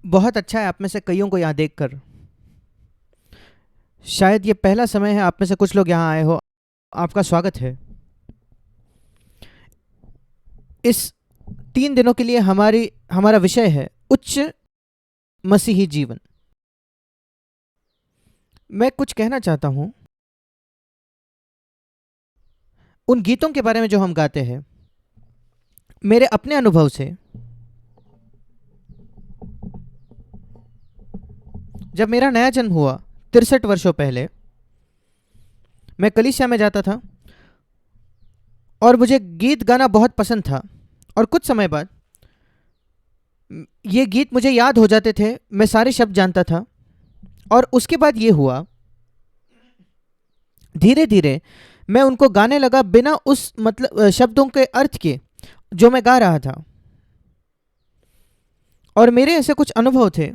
बहुत अच्छा है आप में से कईयों को यहाँ देखकर। शायद ये पहला समय है आप में से कुछ लोग यहाँ आए हो। आपका स्वागत है। इस 3 दिनों के लिए हमारा विषय है उच्च मसीही जीवन। मैं कुछ कहना चाहता हूँ उन गीतों के बारे में जो हम गाते हैं। मेरे अपने अनुभव से जब मेरा नया जन्म हुआ 63 वर्षों पहले, मैं कलीसिया में जाता था और मुझे गीत गाना बहुत पसंद था। और कुछ समय बाद ये गीत मुझे याद हो जाते थे, मैं सारे शब्द जानता था। और उसके बाद ये हुआ, धीरे धीरे मैं उनको गाने लगा बिना उस मतलब शब्दों के अर्थ के जो मैं गा रहा था। और मेरे ऐसे कुछ अनुभव थे।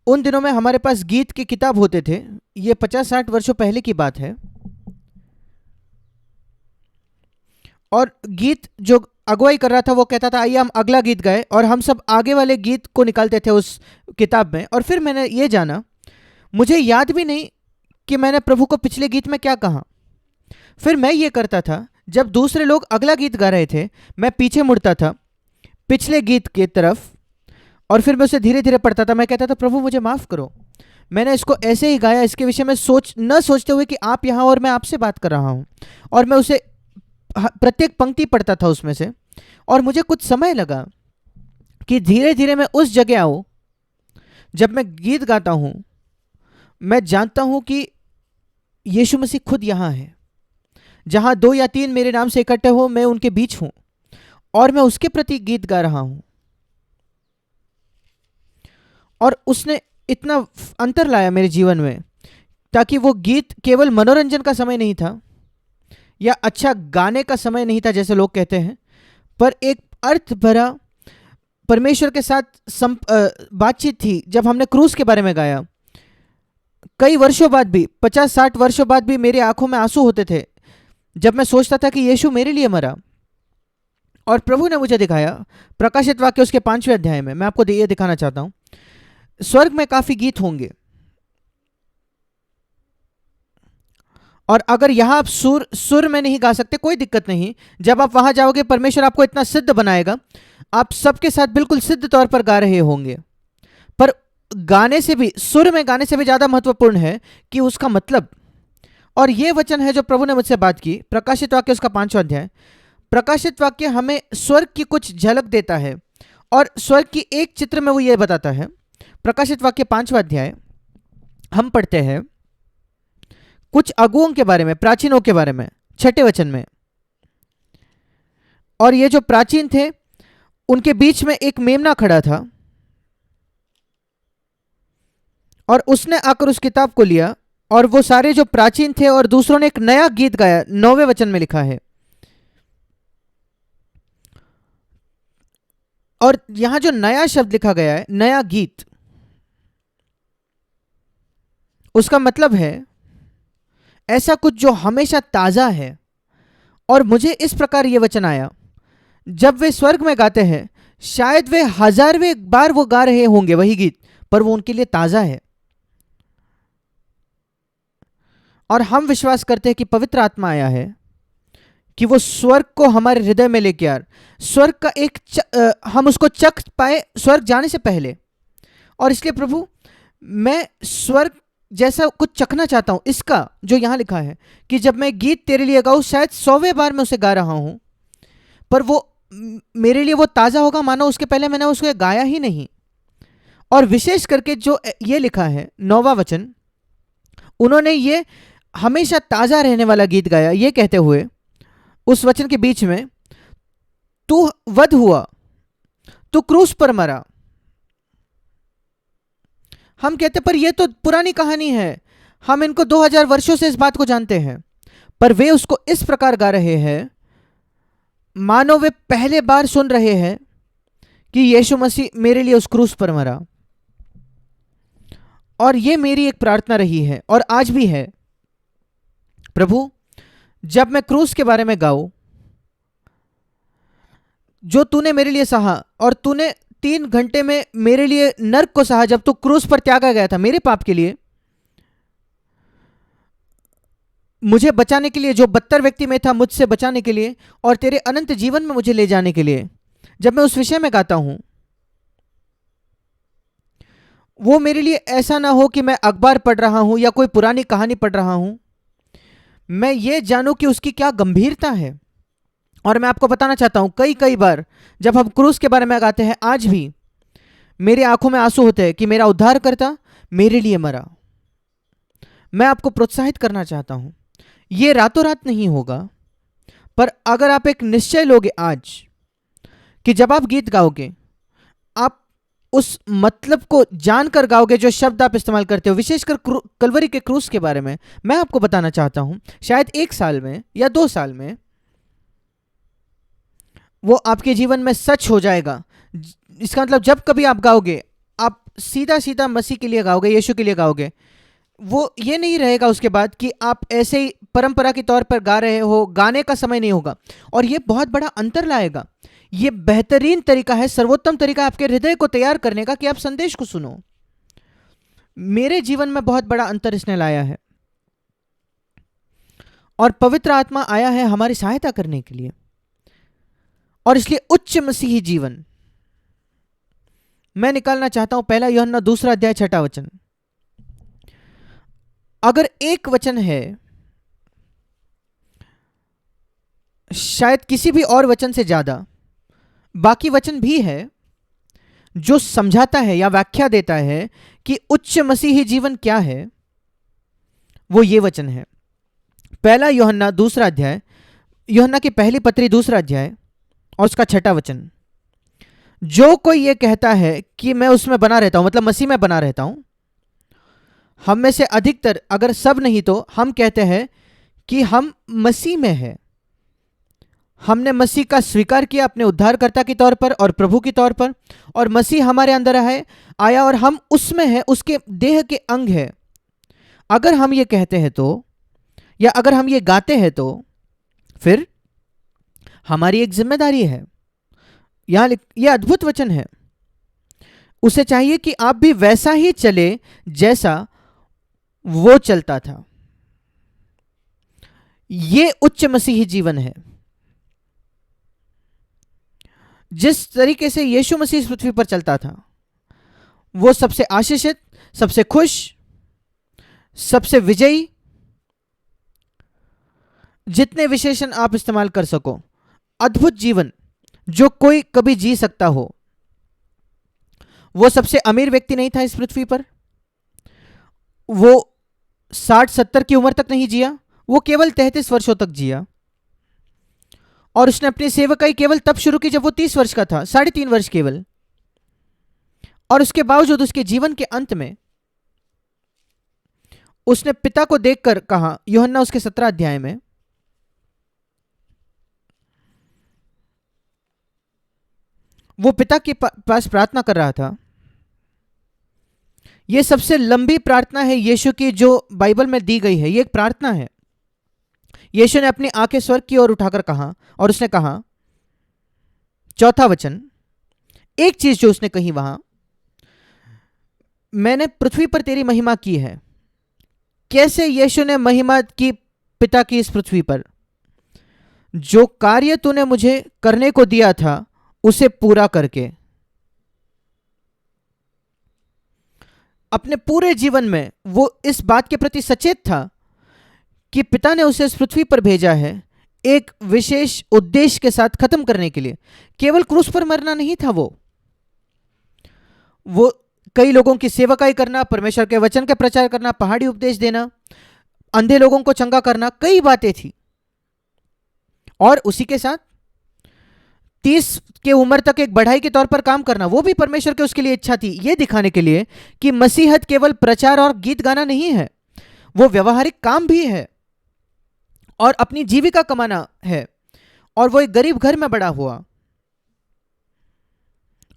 उन दिनों में हमारे पास गीत की किताब होते थे। ये 50-60 वर्षों पहले की बात है। और गीत जो अगुवाई कर रहा था वो कहता था आइए हम अगला गीत गाए, और हम सब आगे वाले गीत को निकालते थे उस किताब में। और फिर मैंने ये जाना, मुझे याद भी नहीं कि मैंने प्रभु को पिछले गीत में क्या कहा। फिर मैं ये करता था, जब दूसरे लोग अगला गीत गा रहे थे मैं पीछे मुड़ता था पिछले गीत की तरफ, और फिर मैं उसे धीरे धीरे पढ़ता था। मैं कहता था प्रभु मुझे माफ़ करो, मैंने इसको ऐसे ही गाया, इसके विषय में सोचते हुए कि आप यहाँ और मैं आपसे बात कर रहा हूँ। और मैं उसे प्रत्येक पंक्ति पढ़ता था उसमें से। और मुझे कुछ समय लगा कि धीरे धीरे मैं उस जगह आऊँ जब मैं गीत गाता हूँ मैं जानता हूँ कि यीशु मसीह खुद यहाँ है। जहाँ 2 या 3 मेरे नाम से इकट्ठे हो मैं उनके बीच हूँ, और मैं उसके प्रति गीत गा रहा हूँ। और उसने इतना अंतर लाया मेरे जीवन में, ताकि वो गीत केवल मनोरंजन का समय नहीं था या अच्छा गाने का समय नहीं था जैसे लोग कहते हैं, पर एक अर्थ भरा परमेश्वर के साथ बातचीत थी। जब हमने क्रूस के बारे में गाया, कई वर्षों बाद भी, 50-60 वर्षों बाद भी मेरी आंखों में आंसू होते थे जब मैं सोचता था कि यीशु मेरे लिए मरा। और प्रभु ने मुझे दिखाया, प्रकाशित वाक्य उसके 5वें अध्याय में, मैं आपको ये दिखाना चाहता हूँ। स्वर्ग में काफी गीत होंगे, और अगर यहां आप सुर में नहीं गा सकते कोई दिक्कत नहीं। जब आप वहां जाओगे परमेश्वर आपको इतना सिद्ध बनाएगा, आप सबके साथ बिल्कुल सिद्ध तौर पर गा रहे होंगे। पर गाने से भी, सुर में गाने से भी ज्यादा महत्वपूर्ण है कि उसका मतलब। और ये वचन है जो प्रभु ने मुझसे बात की, प्रकाशित वाक्य उसका 5वां अध्याय। प्रकाशित वाक्य हमें स्वर्ग की कुछ झलक देता है, और स्वर्ग की एक चित्र में वो ये बताता है। प्रकाशित वाक्य 5वां अध्याय हम पढ़ते हैं कुछ अगुओं के बारे में, प्राचीनों के बारे में, 6ठे वचन में। और ये जो प्राचीन थे उनके बीच में एक मेमना खड़ा था, और उसने आकर उस किताब को लिया, और वो सारे जो प्राचीन थे और दूसरों ने एक नया गीत गाया। 9वें वचन में लिखा है। और यहां जो नया शब्द लिखा गया है, नया गीत, उसका मतलब है ऐसा कुछ जो हमेशा ताजा है। और मुझे इस प्रकार ये वचन आया, जब वे स्वर्ग में गाते हैं शायद वे 1000वें बार वो गा रहे होंगे वही गीत, पर वो उनके लिए ताजा है। और हम विश्वास करते हैं कि पवित्र आत्मा आया है कि वो स्वर्ग को हमारे हृदय में लेके आ, स्वर्ग का हम उसको चख पाए स्वर्ग जाने से पहले। और इसलिए प्रभु, मैं स्वर्ग जैसा कुछ चखना चाहता हूं। इसका जो यहां लिखा है कि जब मैं गीत तेरे लिए गाऊं, शायद 100वें बार मैं उसे गा रहा हूं, पर वो मेरे लिए वो ताजा होगा मानो उसके पहले मैंने उसको गाया ही नहीं। और विशेष करके जो ये लिखा है 9वां वचन, उन्होंने ये हमेशा ताजा रहने वाला गीत गाया, ये कहते हुए उस वचन के बीच में, तू वध हुआ, तू क्रूस पर मरा। हम कहते पर यह तो पुरानी कहानी है, हम इनको 2000 वर्षों से इस बात को जानते हैं। पर वे उसको इस प्रकार गा रहे हैं मानो वे पहले बार सुन रहे हैं कि यीशु मसीह मेरे लिए उस क्रूस पर मरा। और ये मेरी एक प्रार्थना रही है और आज भी है, प्रभु जब मैं क्रूस के बारे में गाऊं, जो तूने मेरे लिए सहा और तूने 3 घंटे में मेरे लिए नर्क को सहा, जब तू क्रूस पर त्यागा गया था मेरे पाप के लिए, मुझे बचाने के लिए, जो बदतर व्यक्ति में था मुझसे बचाने के लिए, और तेरे अनंत जीवन में मुझे ले जाने के लिए। जब मैं उस विषय में गाता हूं, वो मेरे लिए ऐसा ना हो कि मैं अखबार पढ़ रहा हूं या कोई पुरानी कहानी पढ़ रहा हूं। मैं ये जानूं कि उसकी क्या गंभीरता है। और मैं आपको बताना चाहता हूं, कई कई बार जब हम क्रूस के बारे में गाते हैं, आज भी मेरी आंखों में आंसू होते हैं कि मेरा उद्धारकर्ता मेरे लिए मरा। मैं आपको प्रोत्साहित करना चाहता हूं, ये रातों रात नहीं होगा, पर अगर आप एक निश्चय लोगे आज कि जब आप गीत गाओगे, आप उस मतलब को जानकर गाओगे जो शब्द आप इस्तेमाल करते हो, विशेषकर कलवरी के क्रूस के बारे में। मैं आपको बताना चाहता हूं, शायद 1 साल में या 2 साल में वो आपके जीवन में सच हो जाएगा। इसका मतलब जब कभी आप गाओगे, आप सीधा सीधा मसीह के लिए गाओगे, यीशु के लिए गाओगे। वो ये नहीं रहेगा उसके बाद कि आप ऐसे ही परंपरा के तौर पर गा रहे हो, गाने का समय नहीं होगा। और ये बहुत बड़ा अंतर लाएगा। ये बेहतरीन तरीका है, सर्वोत्तम तरीका आपके हृदय को तैयार करने का कि आप संदेश को सुनो। मेरे जीवन में बहुत बड़ा अंतर इसने लाया है, और पवित्र आत्मा आया है हमारी सहायता करने के लिए। और इसलिए उच्च मसीही जीवन मैं निकालना चाहता हूं, 1 यूहन्ना 2 अध्याय 6 वचन। अगर एक वचन है, शायद किसी भी और वचन से ज्यादा बाकी वचन भी है जो समझाता है या व्याख्या देता है कि उच्च मसीही जीवन क्या है, वो ये वचन है। 1 यूहन्ना 2 अध्याय, यूहन्ना की पहली पत्री 2 अध्याय और उसका 6 वचन। जो कोई ये कहता है कि मैं उसमें बना रहता हूं, मतलब मसीह में बना रहता हूं, हम में से अधिकतर, अगर सब नहीं तो हम कहते हैं कि हम मसीह में हैं। हमने मसीह का स्वीकार किया अपने उद्धारकर्ता के तौर पर और प्रभु के तौर पर, और मसीह हमारे अंदर आया और हम उसमें हैं, उसके देह के अंग है। अगर हम ये कहते हैं तो, या अगर हम ये गाते हैं तो, फिर हमारी एक जिम्मेदारी है। यहां यह अद्भुत वचन है। उसे चाहिए कि आप भी वैसा ही चले जैसा वो चलता था। ये उच्च मसीही जीवन है। जिस तरीके से यीशु मसीह इस पृथ्वी पर चलता था, वो सबसे आशीषित, सबसे खुश, सबसे विजयी, जितने विशेषण आप इस्तेमाल कर सको, अद्भुत जीवन जो कोई कभी जी सकता हो। वो सबसे अमीर व्यक्ति नहीं था इस पृथ्वी पर। वो 60-70 की उम्र तक नहीं जिया, वो केवल 33 वर्षों तक जिया। और उसने अपनी सेवकाई केवल तब शुरू की जब वो 30 वर्ष का था, 3.5 वर्ष केवल। और उसके बावजूद उसके जीवन के अंत में उसने पिता को देखकर कहा, यूहन्ना उसके 17 अध्याय में, वो पिता के पास प्रार्थना कर रहा था। यह सबसे लंबी प्रार्थना है यीशु की जो बाइबल में दी गई है। यह एक प्रार्थना है। यीशु ने अपनी आंखें स्वर्ग की ओर उठाकर कहा, और उसने कहा, 4 वचन, एक चीज जो उसने कही वहां, मैंने पृथ्वी पर तेरी महिमा की है। कैसे यीशु ने महिमा की पिता की इस पृथ्वी पर? जो कार्य तूने मुझे करने को दिया था उसे पूरा करके। अपने पूरे जीवन में वो इस बात के प्रति सचेत था कि पिता ने उसे इस पृथ्वी पर भेजा है एक विशेष उद्देश्य के साथ खत्म करने के लिए। केवल क्रूस पर मरना नहीं था वो कई लोगों की सेवकाई करना, परमेश्वर के वचन का प्रचार करना, पहाड़ी उपदेश देना, अंधे लोगों को चंगा करना, कई बातें थी। और उसी के साथ 30 की उम्र तक एक बढ़ाई के तौर पर काम करना, वो भी परमेश्वर के उसके लिए इच्छा थी, ये दिखाने के लिए कि मसीहत केवल प्रचार और गीत गाना नहीं है, वो व्यवहारिक काम भी है और अपनी जीविका कमाना है। और वो एक गरीब घर में बड़ा हुआ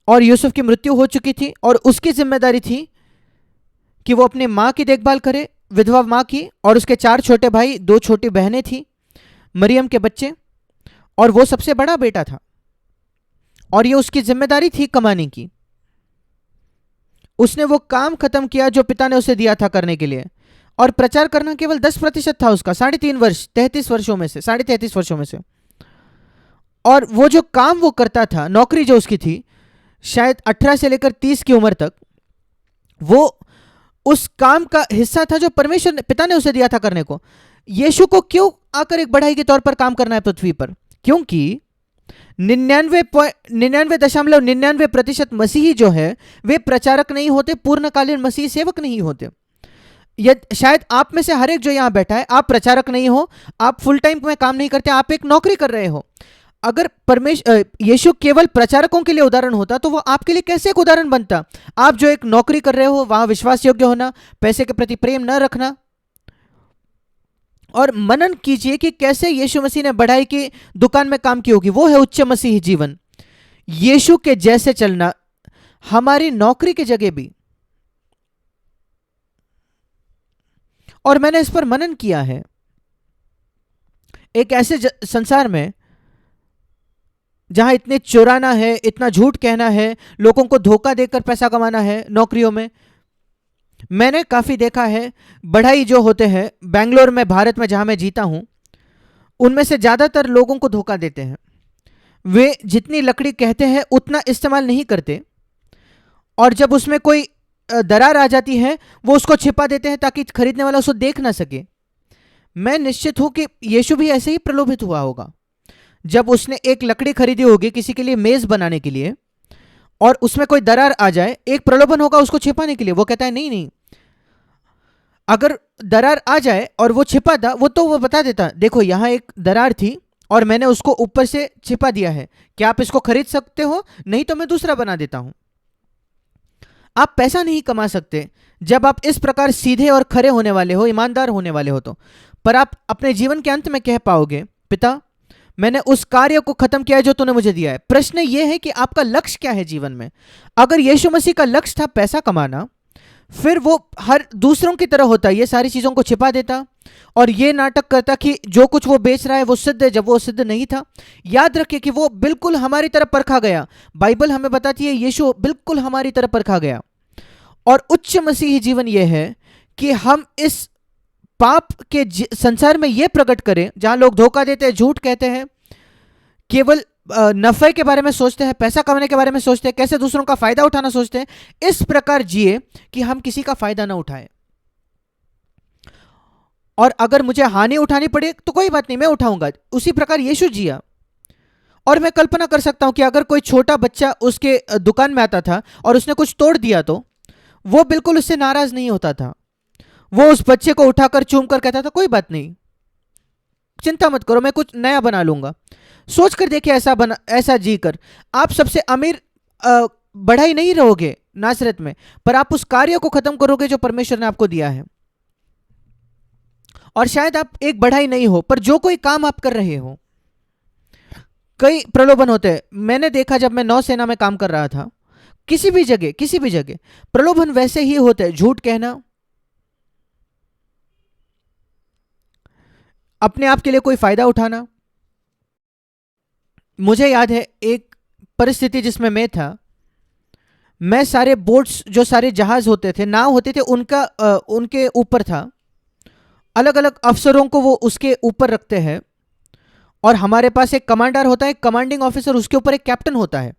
और यूसुफ की मृत्यु हो चुकी थी और उसकी जिम्मेदारी थी कि वो अपने मां की देखभाल करे, विधवा मां की, और उसके 4 छोटे भाई, 2 छोटी बहनें थी, मरियम के बच्चे, और वो सबसे बड़ा बेटा था और ये उसकी जिम्मेदारी थी कमाने की। उसने वो काम खत्म किया जो पिता ने उसे दिया था करने के लिए, और प्रचार करना केवल 10% था उसका, 3.5 वर्ष, 33 वर्षों में से, 33.5 वर्षों में से। और वो जो काम वो करता था, नौकरी जो उसकी थी, शायद 18 से लेकर 30 की उम्र तक, वो उस काम का हिस्सा था जो परमेश्वर पिता ने उसे दिया था करने को। यीशु को क्यों आकर एक बढ़ाई के तौर पर काम करना है पृथ्वी पर? क्योंकि 99.99% मसीही जो है वे प्रचारक नहीं होते, पूर्णकालीन मसीही सेवक नहीं होते। शायद आप में से हर एक जो यहां बैठा है, आप प्रचारक नहीं हो, आप फुल टाइम में काम नहीं करते, आप एक नौकरी कर रहे हो। अगर परमेश्वर यीशु केवल प्रचारकों के लिए उदाहरण होता तो वो आपके लिए कैसे एक उदाहरण बनता? आप जो एक नौकरी कर रहे हो, वहां विश्वास योग्य होना, पैसे के प्रति प्रेम न रखना। और मनन कीजिए कि कैसे यीशु मसीह ने बढ़ाई की दुकान में काम की होगी। वो है उच्च मसीही जीवन, यीशु के जैसे चलना हमारी नौकरी की जगह भी। और मैंने इस पर मनन किया है। एक ऐसे संसार में जहां इतने चुराना है, इतना झूठ कहना है, लोगों को धोखा देकर पैसा कमाना है नौकरियों में, मैंने काफी देखा है। बढ़ाई जो होते हैं बेंगलोर में, भारत में जहां मैं जीता हूं, उनमें से ज्यादातर लोगों को धोखा देते हैं। वे जितनी लकड़ी कहते हैं उतना इस्तेमाल नहीं करते, और जब उसमें कोई दरार आ जाती है वो उसको छिपा देते हैं ताकि खरीदने वाला उसको देख ना सके। मैं निश्चित हूं कि यीशु भी ऐसे ही प्रलोभित हुआ होगा जब उसने एक लकड़ी खरीदी होगी किसी के लिए मेज बनाने के लिए, और उसमें कोई दरार आ जाए, एक प्रलोभन होगा उसको छिपाने के लिए। वो कहता है नहीं नहीं, अगर दरार आ जाए और वो छिपाता, वो बता देता, देखो यहां एक दरार थी और मैंने उसको ऊपर से छिपा दिया है, क्या आप इसको खरीद सकते हो? नहीं तो मैं दूसरा बना देता हूं। आप पैसा नहीं कमा सकते जब आप इस प्रकार सीधे और खरे होने वाले हो, ईमानदार होने वाले हो तो। पर आप अपने जीवन के अंत में कह पाओगे, पिता मैंने उस कार्य को खत्म किया है जो तूने मुझे दिया है। प्रश्न यह है कि आपका लक्ष्य क्या है जीवन में? अगर यीशु मसीह का लक्ष्य था पैसा कमाना, फिर वो हर दूसरों की तरह होता, ये सारी चीजों को छिपा देता और ये नाटक करता कि जो कुछ वो बेच रहा है वो सिद्ध है, जब वो सिद्ध नहीं था। याद रखिए कि वो बिल्कुल हमारी तरह परखा गया। बाइबल हमें बताती है यीशु बिल्कुल हमारी तरह परखा गया। और उच्च मसीही जीवन यह है कि हम इस पाप के संसार में यह प्रकट करें जहां लोग धोखा देते हैं, झूठ कहते हैं, केवल नफे के बारे में सोचते हैं, पैसा कमाने के बारे में सोचते हैं, कैसे दूसरों का फायदा उठाना सोचते हैं। इस प्रकार जिए कि हम किसी का फायदा ना उठाएं। और अगर मुझे हानि उठानी पड़े तो कोई बात नहीं, मैं उठाऊंगा। उसी प्रकार यीशु जिया। और मैं कल्पना कर सकता हूं कि अगर कोई छोटा बच्चा उसके दुकान में आता था और उसने कुछ तोड़ दिया तो वो बिल्कुल उससे नाराज नहीं होता था। वो उस बच्चे को उठाकर चूम कर कहता था, कोई बात नहीं, चिंता मत करो, मैं कुछ नया बना लूंगा। सोच कर देखिए, ऐसा जी कर आप सबसे अमीर बढ़ाई नहीं रहोगे नासरत में, पर आप उस कार्य को खत्म करोगे जो परमेश्वर ने आपको दिया है। और शायद आप एक बढ़ाई नहीं हो, पर जो कोई काम आप कर रहे हो, कई प्रलोभन होते हैं। मैंने देखा जब मैं नौसेना में काम कर रहा था, किसी भी जगह प्रलोभन वैसे ही होते हैं। झूठ कहना, अपने आप के लिए कोई फायदा उठाना। मुझे याद है एक परिस्थिति जिसमें मैं था। मैं सारे बोट्स, जो सारे जहाज होते थे, नाव होते थे, उनके ऊपर था। अलग अलग अफसरों को वो उसके ऊपर रखते हैं, और हमारे पास एक कमांडर होता है, कमांडिंग ऑफिसर, उसके ऊपर एक कैप्टन होता है।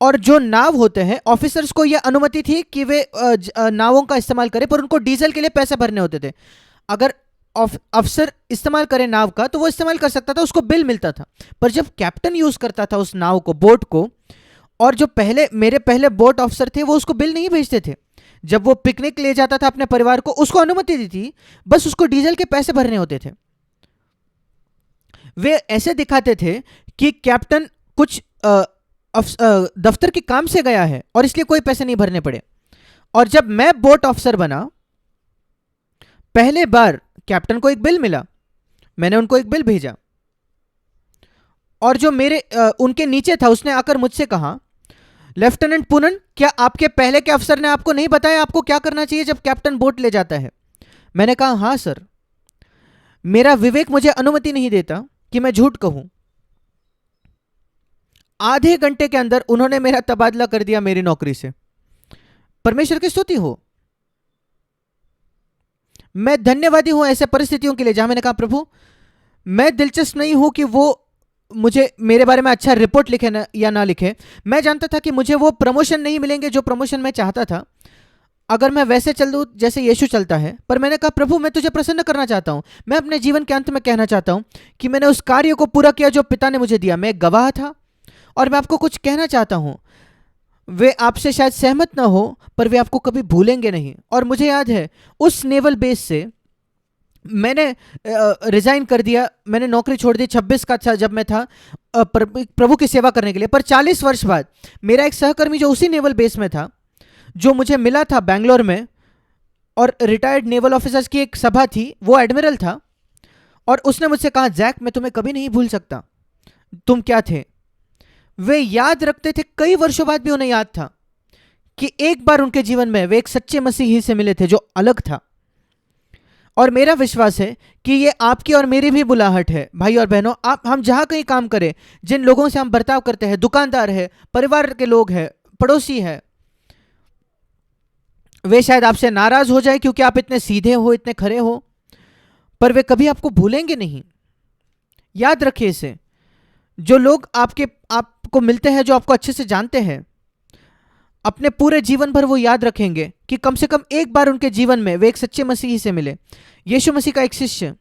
और जो नाव होते हैं, ऑफिसर्स को यह अनुमति थी कि वे नावों का इस्तेमाल करें, पर उनको डीजल के लिए पैसे भरने होते थे। अगर अफसर इस्तेमाल करे नाव का तो वो इस्तेमाल कर सकता था, उसको बिल मिलता था। पर जब कैप्टन यूज करता था उस नाव को, बोट को, और जो मेरे पहले बोट ऑफिसर थे वो उसको बिल नहीं भेजते थे। जब वो पिकनिक ले जाता था अपने परिवार को, उसको अनुमति दी थी, बस उसको डीजल के पैसे भरने होते थे। वे ऐसे दिखाते थे कि कैप्टन कुछ दफ्तर के काम से गया है और इसलिए कोई पैसे नहीं भरने पड़े। और जब मैं बोट ऑफिसर बना, पहले बार कैप्टन को एक बिल मिला, मैंने उनको एक बिल भेजा, और जो उनके नीचे था उसने आकर मुझसे कहा, लेफ्टिनेंट पूनन, क्या आपके पहले के अफसर ने आपको नहीं बताया आपको क्या करना चाहिए जब कैप्टन बोट ले जाता है? मैंने कहा हां सर, मेरा विवेक मुझे अनुमति नहीं देता कि मैं झूठ कहूं। आधे घंटे के अंदर उन्होंने मेरा तबादला कर दिया मेरी नौकरी से। परमेश्वर की स्तुति हो। मैं धन्यवादी हूं ऐसे परिस्थितियों के लिए जहां मैंने कहा प्रभु मैं दिलचस्प नहीं हूं कि वो मुझे मेरे बारे में अच्छा रिपोर्ट लिखे ना या ना लिखे। मैं जानता था कि मुझे वो प्रमोशन नहीं मिलेंगे जो प्रमोशन मैं चाहता था अगर मैं वैसे चल दूँ जैसे यीशु चलता है। पर मैंने कहा प्रभु मैं तुझे प्रसन्न करना चाहता हूँ। मैं अपने जीवन के अंत में कहना चाहता हूँ कि मैंने उस कार्य को पूरा किया जो पिता ने मुझे दिया। मैं एक गवाह था और मैं आपको कुछ कहना चाहता हूँ। वे आपसे शायद सहमत ना हो पर वे आपको कभी भूलेंगे नहीं। और मुझे याद है उस नेवल बेस से मैंने रिजाइन कर दिया। मैंने नौकरी छोड़ दी। 26 का था जब मैं था प्रभु की सेवा करने के लिए। पर 40 वर्ष बाद मेरा एक सहकर्मी जो उसी नेवल बेस में था, जो मुझे मिला था बैंगलोर में, और रिटायर्ड नेवल ऑफिसर्स की एक सभा थी, वो एडमिरल था, और उसने मुझसे कहा जैक मैं तुम्हें कभी नहीं भूल सकता, तुम क्या थे। वे याद रखते थे, कई वर्षों बाद भी उन्हें याद था कि एक बार उनके जीवन में वे एक सच्चे मसीही से मिले थे जो अलग था। और मेरा विश्वास है कि ये आपकी और मेरी भी बुलाहट है भाई और बहनों। आप हम जहाँ कहीं काम करें, जिन लोगों से हम बर्ताव करते हैं, दुकानदार है, परिवार के लोग हैं, पड़ोसी है, वे शायद आपसे नाराज हो जाए क्योंकि आप इतने सीधे हो, इतने खरे हो, पर वे कभी आपको भूलेंगे नहीं। याद रखिए इसे। जो लोग आपको मिलते हैं, जो आपको अच्छे से जानते हैं, अपने पूरे जीवन भर वो याद रखेंगे कि कम से कम एक बार उनके जीवन में वे एक सच्चे मसीही से मिले। यीशु मसीह का एक शिष्य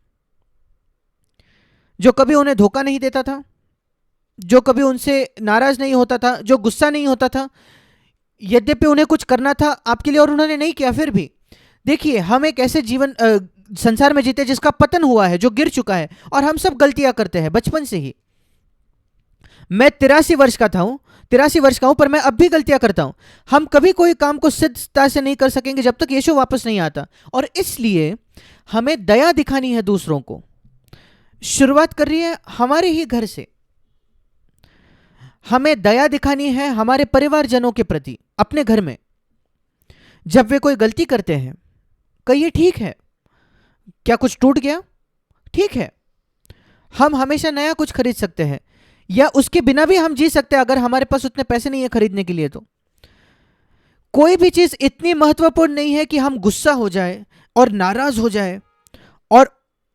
जो कभी उन्हें धोखा नहीं देता था, जो कभी उनसे नाराज नहीं होता था, जो गुस्सा नहीं होता था, यद्यपि उन्हें कुछ करना था आपके लिए और उन्होंने नहीं किया फिर भी। देखिए हम एक ऐसे संसार में जीते जिसका पतन हुआ है, जो गिर चुका है, और हम सब गलतियां करते हैं बचपन से ही। मैं 83 वर्ष का हूं पर मैं अब भी गलतियां करता हूं। हम कभी कोई काम को सिद्धता से नहीं कर सकेंगे जब तक यीशु वापस नहीं आता, और इसलिए हमें दया दिखानी है दूसरों को। शुरुआत कर रही है हमारे ही घर से। हमें दया दिखानी है हमारे परिवारजनों के प्रति, अपने घर में। जब वे कोई गलती करते हैं, कहिए ठीक है, क्या कुछ टूट गया, ठीक है, हम हमेशा नया कुछ खरीद सकते हैं, या उसके बिना भी हम जी सकते हैं अगर हमारे पास उतने पैसे नहीं है खरीदने के लिए। तो कोई भी चीज इतनी महत्वपूर्ण नहीं है कि हम गुस्सा हो जाए और नाराज हो जाए और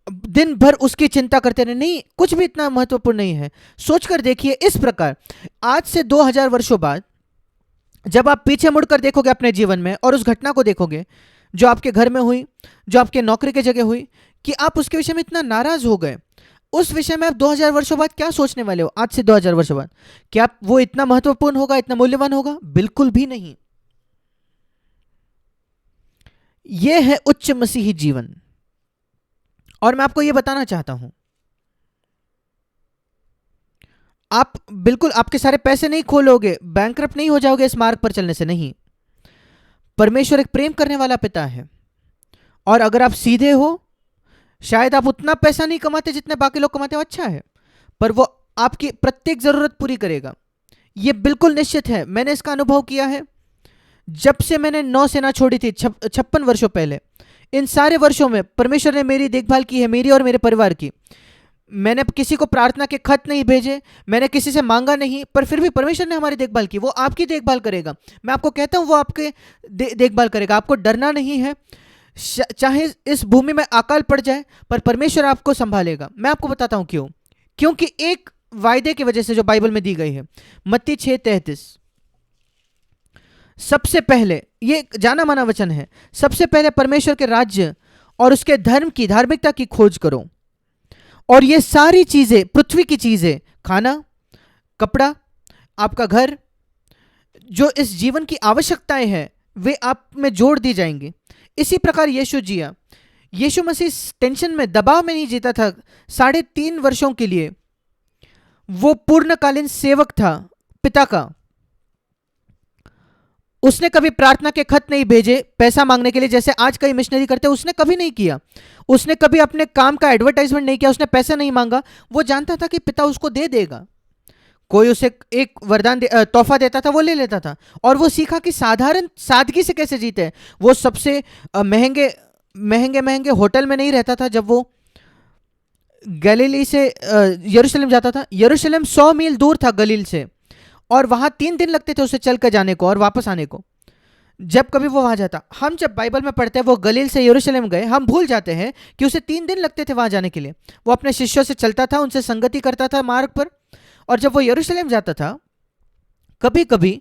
दिन भर उसकी चिंता करते रहे। नहीं, कुछ भी इतना महत्वपूर्ण नहीं है। सोचकर देखिए इस प्रकार, आज से 2000 वर्षों बाद जब आप पीछे मुड़कर देखोगे अपने जीवन में और उस घटना को देखोगे जो आपके घर में हुई, जो आपके नौकरी की जगह हुई, कि आप उसके विषय में इतना नाराज हो गए, उस विषय में आप 2000 वर्षों बाद क्या सोचने वाले हो? आज से 2000 वर्षों बाद क्या वो इतना महत्वपूर्ण होगा, इतना मूल्यवान होगा? बिल्कुल भी नहीं। यह है उच्च मसीही जीवन। और मैं आपको यह बताना चाहता हूं, आप बिल्कुल आपके सारे पैसे नहीं खोलोगे, बैंकरप्ट नहीं हो जाओगे इस मार्ग पर चलने से। नहीं, परमेश्वर एक प्रेम करने वाला पिता है, और अगर आप सीधे हो, शायद आप उतना पैसा नहीं कमाते जितने बाकी लोग कमाते हो, अच्छा है, पर वो आपकी प्रत्येक जरूरत पूरी करेगा। यह बिल्कुल निश्चित है। मैंने इसका अनुभव किया है जब से मैंने नौसेना छोड़ी थी 56 वर्षों पहले। इन सारे वर्षों में परमेश्वर ने मेरी देखभाल की है, मेरी और मेरे परिवार की। मैंने किसी को प्रार्थना के खत नहीं भेजे, मैंने किसी से मांगा नहीं, पर फिर भी परमेश्वर ने हमारी देखभाल की। वो आपकी देखभाल करेगा। मैं आपको कहता हूं वो आपके देखभाल करेगा। आपको डरना नहीं है। चाहे इस भूमि में अकाल पड़ जाए, पर परमेश्वर आपको संभालेगा। मैं आपको बताता हूं क्यों। क्योंकि एक वायदे की वजह से जो बाइबल में दी गई है, मत्ती 6:33, सबसे पहले, ये जाना माना वचन है, सबसे पहले परमेश्वर के राज्य और उसके धर्म की, धार्मिकता की खोज करो, और ये सारी चीजें, पृथ्वी की चीजें, खाना, कपड़ा, आपका घर, जो इस जीवन की आवश्यकताएं हैं, वे आप में जोड़ दी जाएंगी। इसी प्रकार यीशु जिया। यीशु मसीह टेंशन में, दबाव में नहीं जीता था। 3.5 वर्षों के लिए वो पूर्णकालीन सेवक था पिता का। उसने कभी प्रार्थना के खत नहीं भेजे पैसा मांगने के लिए, जैसे आज कई मिशनरी करते हैं। उसने कभी नहीं किया। उसने कभी अपने काम का एडवर्टाइजमेंट नहीं किया। उसने पैसा नहीं मांगा। वो जानता था कि पिता उसको दे देगा। कोई उसे एक वरदान तोहफा देता था, वो ले लेता था। और वो सीखा कि साधारण सादगी से कैसे जीते हैं। वो सबसे महंगे महंगे महंगे होटल में नहीं रहता था। जब वो गलीली से यरूशलेम जाता था, यरूशलेम 100 मील दूर था गलील से, और वहां 3 दिन लगते थे उसे चल कर जाने को और वापस आने को। जब कभी वो वहां जाता, हम जब बाइबल में पढ़ते हैं वो गलील से यरूशलेम गए, हम भूल जाते हैं कि उसे 3 दिन लगते थे वहां जाने के लिए। वो अपने शिष्यों से चलता था, उनसे संगति करता था मार्ग पर। और जब वो यरूशलेम जाता था, कभी कभी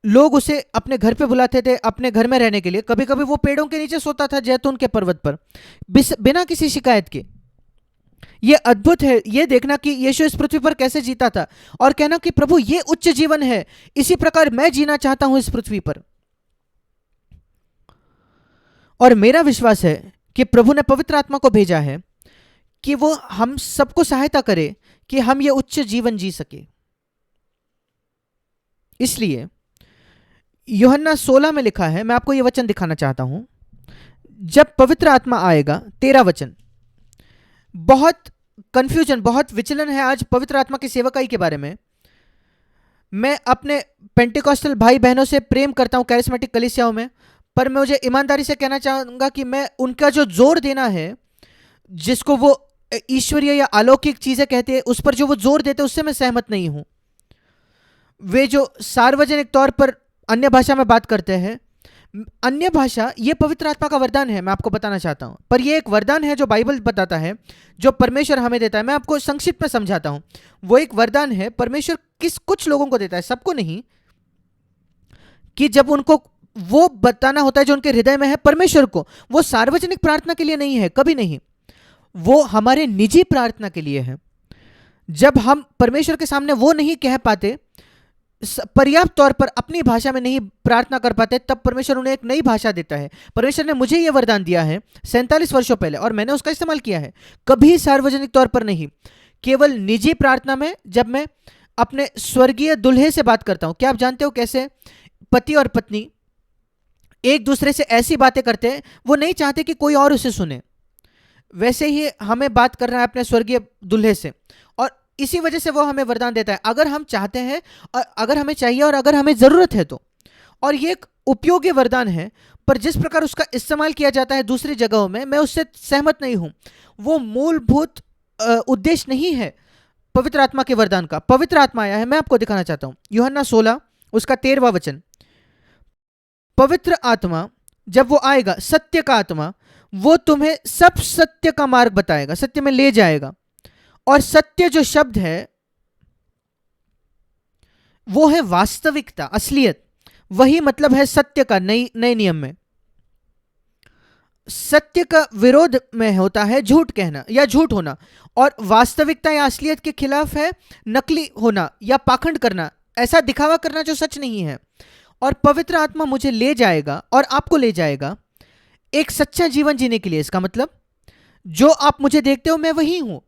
लोग उसे अपने घर पे बुलाते थे अपने घर में रहने के लिए। कभी कभी वो पेड़ों के नीचे सोता था जैतून के पर्वत पर, बिना किसी शिकायत के। ये अद्भुत है ये देखना कि यीशु इस पृथ्वी पर कैसे जीता था, और कहना कि प्रभु ये उच्च जीवन है, इसी प्रकार मैं जीना चाहता हूं इस पृथ्वी पर। और मेरा विश्वास है कि प्रभु ने पवित्र आत्मा को भेजा है कि वो हम सबको सहायता करे कि हम ये उच्च जीवन जी सके। इसलिए यूहन्ना 16 में लिखा है, मैं आपको ये वचन दिखाना चाहता हूं। जब पवित्र आत्मा आएगा, 13 वचन, बहुत कंफ्यूजन, बहुत विचलन है आज पवित्र आत्मा की सेवकाई के बारे में। मैं अपने पेंटिकॉस्टल भाई बहनों से प्रेम करता हूं कैरिस्मेटिक कलीसियाओं में, पर मैं मुझे ईमानदारी से कहना चाहूंगा कि मैं उनका जो जोर देना है, जिसको वो ईश्वरीय या अलौकिक चीजें कहते हैं, उस पर जो वो जोर देते हैं उससे मैं सहमत नहीं हूं। वे जो सार्वजनिक तौर पर अन्य भाषा में बात करते हैं, अन्य भाषा ये पवित्र आत्मा का वरदान है, मैं आपको बताना चाहता हूं। पर ये एक वरदान है जो बाइबल बताता है, जो परमेश्वर हमें देता है। मैं आपको संक्षिप्त में समझाता हूं। वो एक वरदान है, परमेश्वर कुछ लोगों को देता है, सबको नहीं, कि जब उनको वो बताना होता है जो उनके हृदय में है परमेश्वर को। वो सार्वजनिक प्रार्थना के लिए नहीं है, कभी नहीं, वो हमारे निजी प्रार्थना के लिए है। जब हम परमेश्वर के सामने वो नहीं कह पाते, पर्याप्त तौर पर अपनी भाषा में नहीं प्रार्थना कर पाते, तब परमेश्वर उन्हें एक नई भाषा देता है। परमेश्वर ने मुझे यह वरदान दिया है 47 वर्षों पहले, और मैंने उसका इस्तेमाल किया है। कभी सार्वजनिक तौर पर नहीं, केवल निजी प्रार्थना में, जब मैं अपने स्वर्गीय दुल्हे से बात करता हूं। क्या आप जानते हो कैसे पति और पत्नी एक दूसरे से ऐसी बातें करते हैं, वो नहीं चाहते कि कोई और उसे सुने। वैसे ही हमें बात करना है अपने स्वर्गीय दुल्हे से, और इसी वजह से वो हमें वरदान देता है, अगर हम चाहते हैं, और अगर हमें चाहिए, और अगर हमें ज़रूरत है तो। और ये एक उपयोगी वरदान है, पर जिस प्रकार उसका इस्तेमाल किया जाता है दूसरी जगहों में, मैं उससे सहमत नहीं हूं। वो मूलभूत उद्देश्य नहीं है पवित्र आत्मा के वरदान का। पवित्र आत्मा आया है, मैं आपको दिखाना चाहता हूं, यूहन्ना 16 उसका 13वां वचन। पवित्र आत्मा जब वो आएगा, सत्य का आत्मा, वो तुम्हें सब सत्य का मार्ग बताएगा, सत्य में ले जाएगा। और सत्य जो शब्द है वो है वास्तविकता, असलियत। वही मतलब है सत्य का नए नियम में। सत्य का विरोध में होता है झूठ कहना या झूठ होना, और वास्तविकता या असलियत के खिलाफ है नकली होना या पाखंड करना, ऐसा दिखावा करना जो सच नहीं है। और पवित्र आत्मा मुझे ले जाएगा और आपको ले जाएगा एक सच्चा जीवन जीने के लिए। इसका मतलब जो आप मुझे देखते हो मैं वही हूं।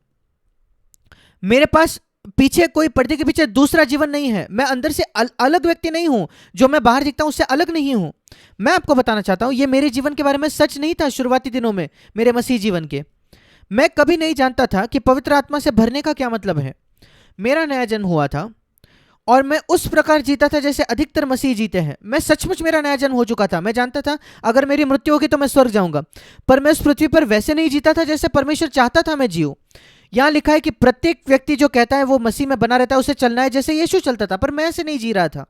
मेरे पास पीछे कोई पर्दे के पीछे दूसरा जीवन नहीं है। मैं अंदर से अलग व्यक्ति नहीं हूं, जो मैं बाहर दिखता हूं उससे अलग नहीं हूं। मैं आपको बताना चाहता हूं, ये मेरे जीवन के बारे में सच नहीं था शुरुआती दिनों में मेरे मसीह जीवन के। मैं कभी नहीं जानता था कि पवित्र आत्मा से भरने का क्या मतलब है। मेरा नया जन्म हुआ था और मैं उस प्रकार जीता था जैसे अधिकतर मसीह जीते हैं। मैं सचमुच, मेरा नया जन्म हो चुका था। मैं जानता था अगर मेरी मृत्यु होगी तो मैं स्वर्ग जाऊंगा, पर मैं उस पृथ्वी पर वैसे नहीं जीता था जैसे परमेश्वर चाहता था मैं जीऊं। यहां लिखा है कि प्रत्येक व्यक्ति जो कहता है वो मसीह में बना रहता है, उसे चलना है जैसे यीशु चलता था, पर मैं ऐसे नहीं जी रहा था।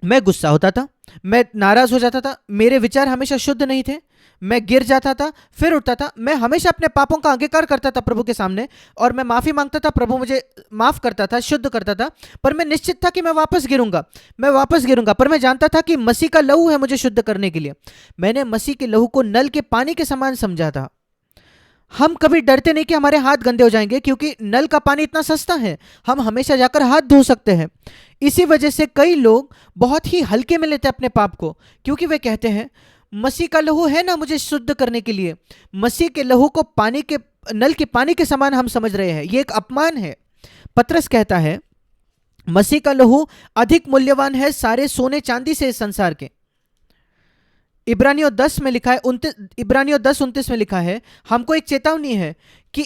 मैं गुस्सा होता था, मैं नाराज हो जाता था, मेरे विचार हमेशा शुद्ध नहीं थे, मैं गिर जाता था फिर उठता था। मैं हमेशा अपने पापों का अंगीकार करता था प्रभु के सामने, और मैं माफी मांगता था, प्रभु मुझे माफ करता था, शुद्ध करता था। पर मैं निश्चित था कि मैं वापस गिरूंगा, मैं वापस गिरूंगा। पर मैं जानता था कि मसीह का लहू है मुझे शुद्ध करने के लिए। मैंने मसीह के लहू को नल के पानी के समान समझा था। हम कभी डरते नहीं कि हमारे हाथ गंदे हो जाएंगे, क्योंकि नल का पानी इतना सस्ता है, हम हमेशा जाकर हाथ धो सकते हैं। इसी वजह से कई लोग बहुत ही हल्के में लेते हैं अपने पाप को, क्योंकि वे कहते हैं मसीह का लहू है ना मुझे शुद्ध करने के लिए। मसीह के लहू को पानी के, नल के पानी के समान हम समझ रहे हैं। यह एक अपमान है। पतरस कहता है मसीह का लहू अधिक मूल्यवान है सारे सोने चांदी से इस संसार के। इब्रानियों 10 में लिखा है, 10:29 में लिखा है, हमको एक चेतावनी है कि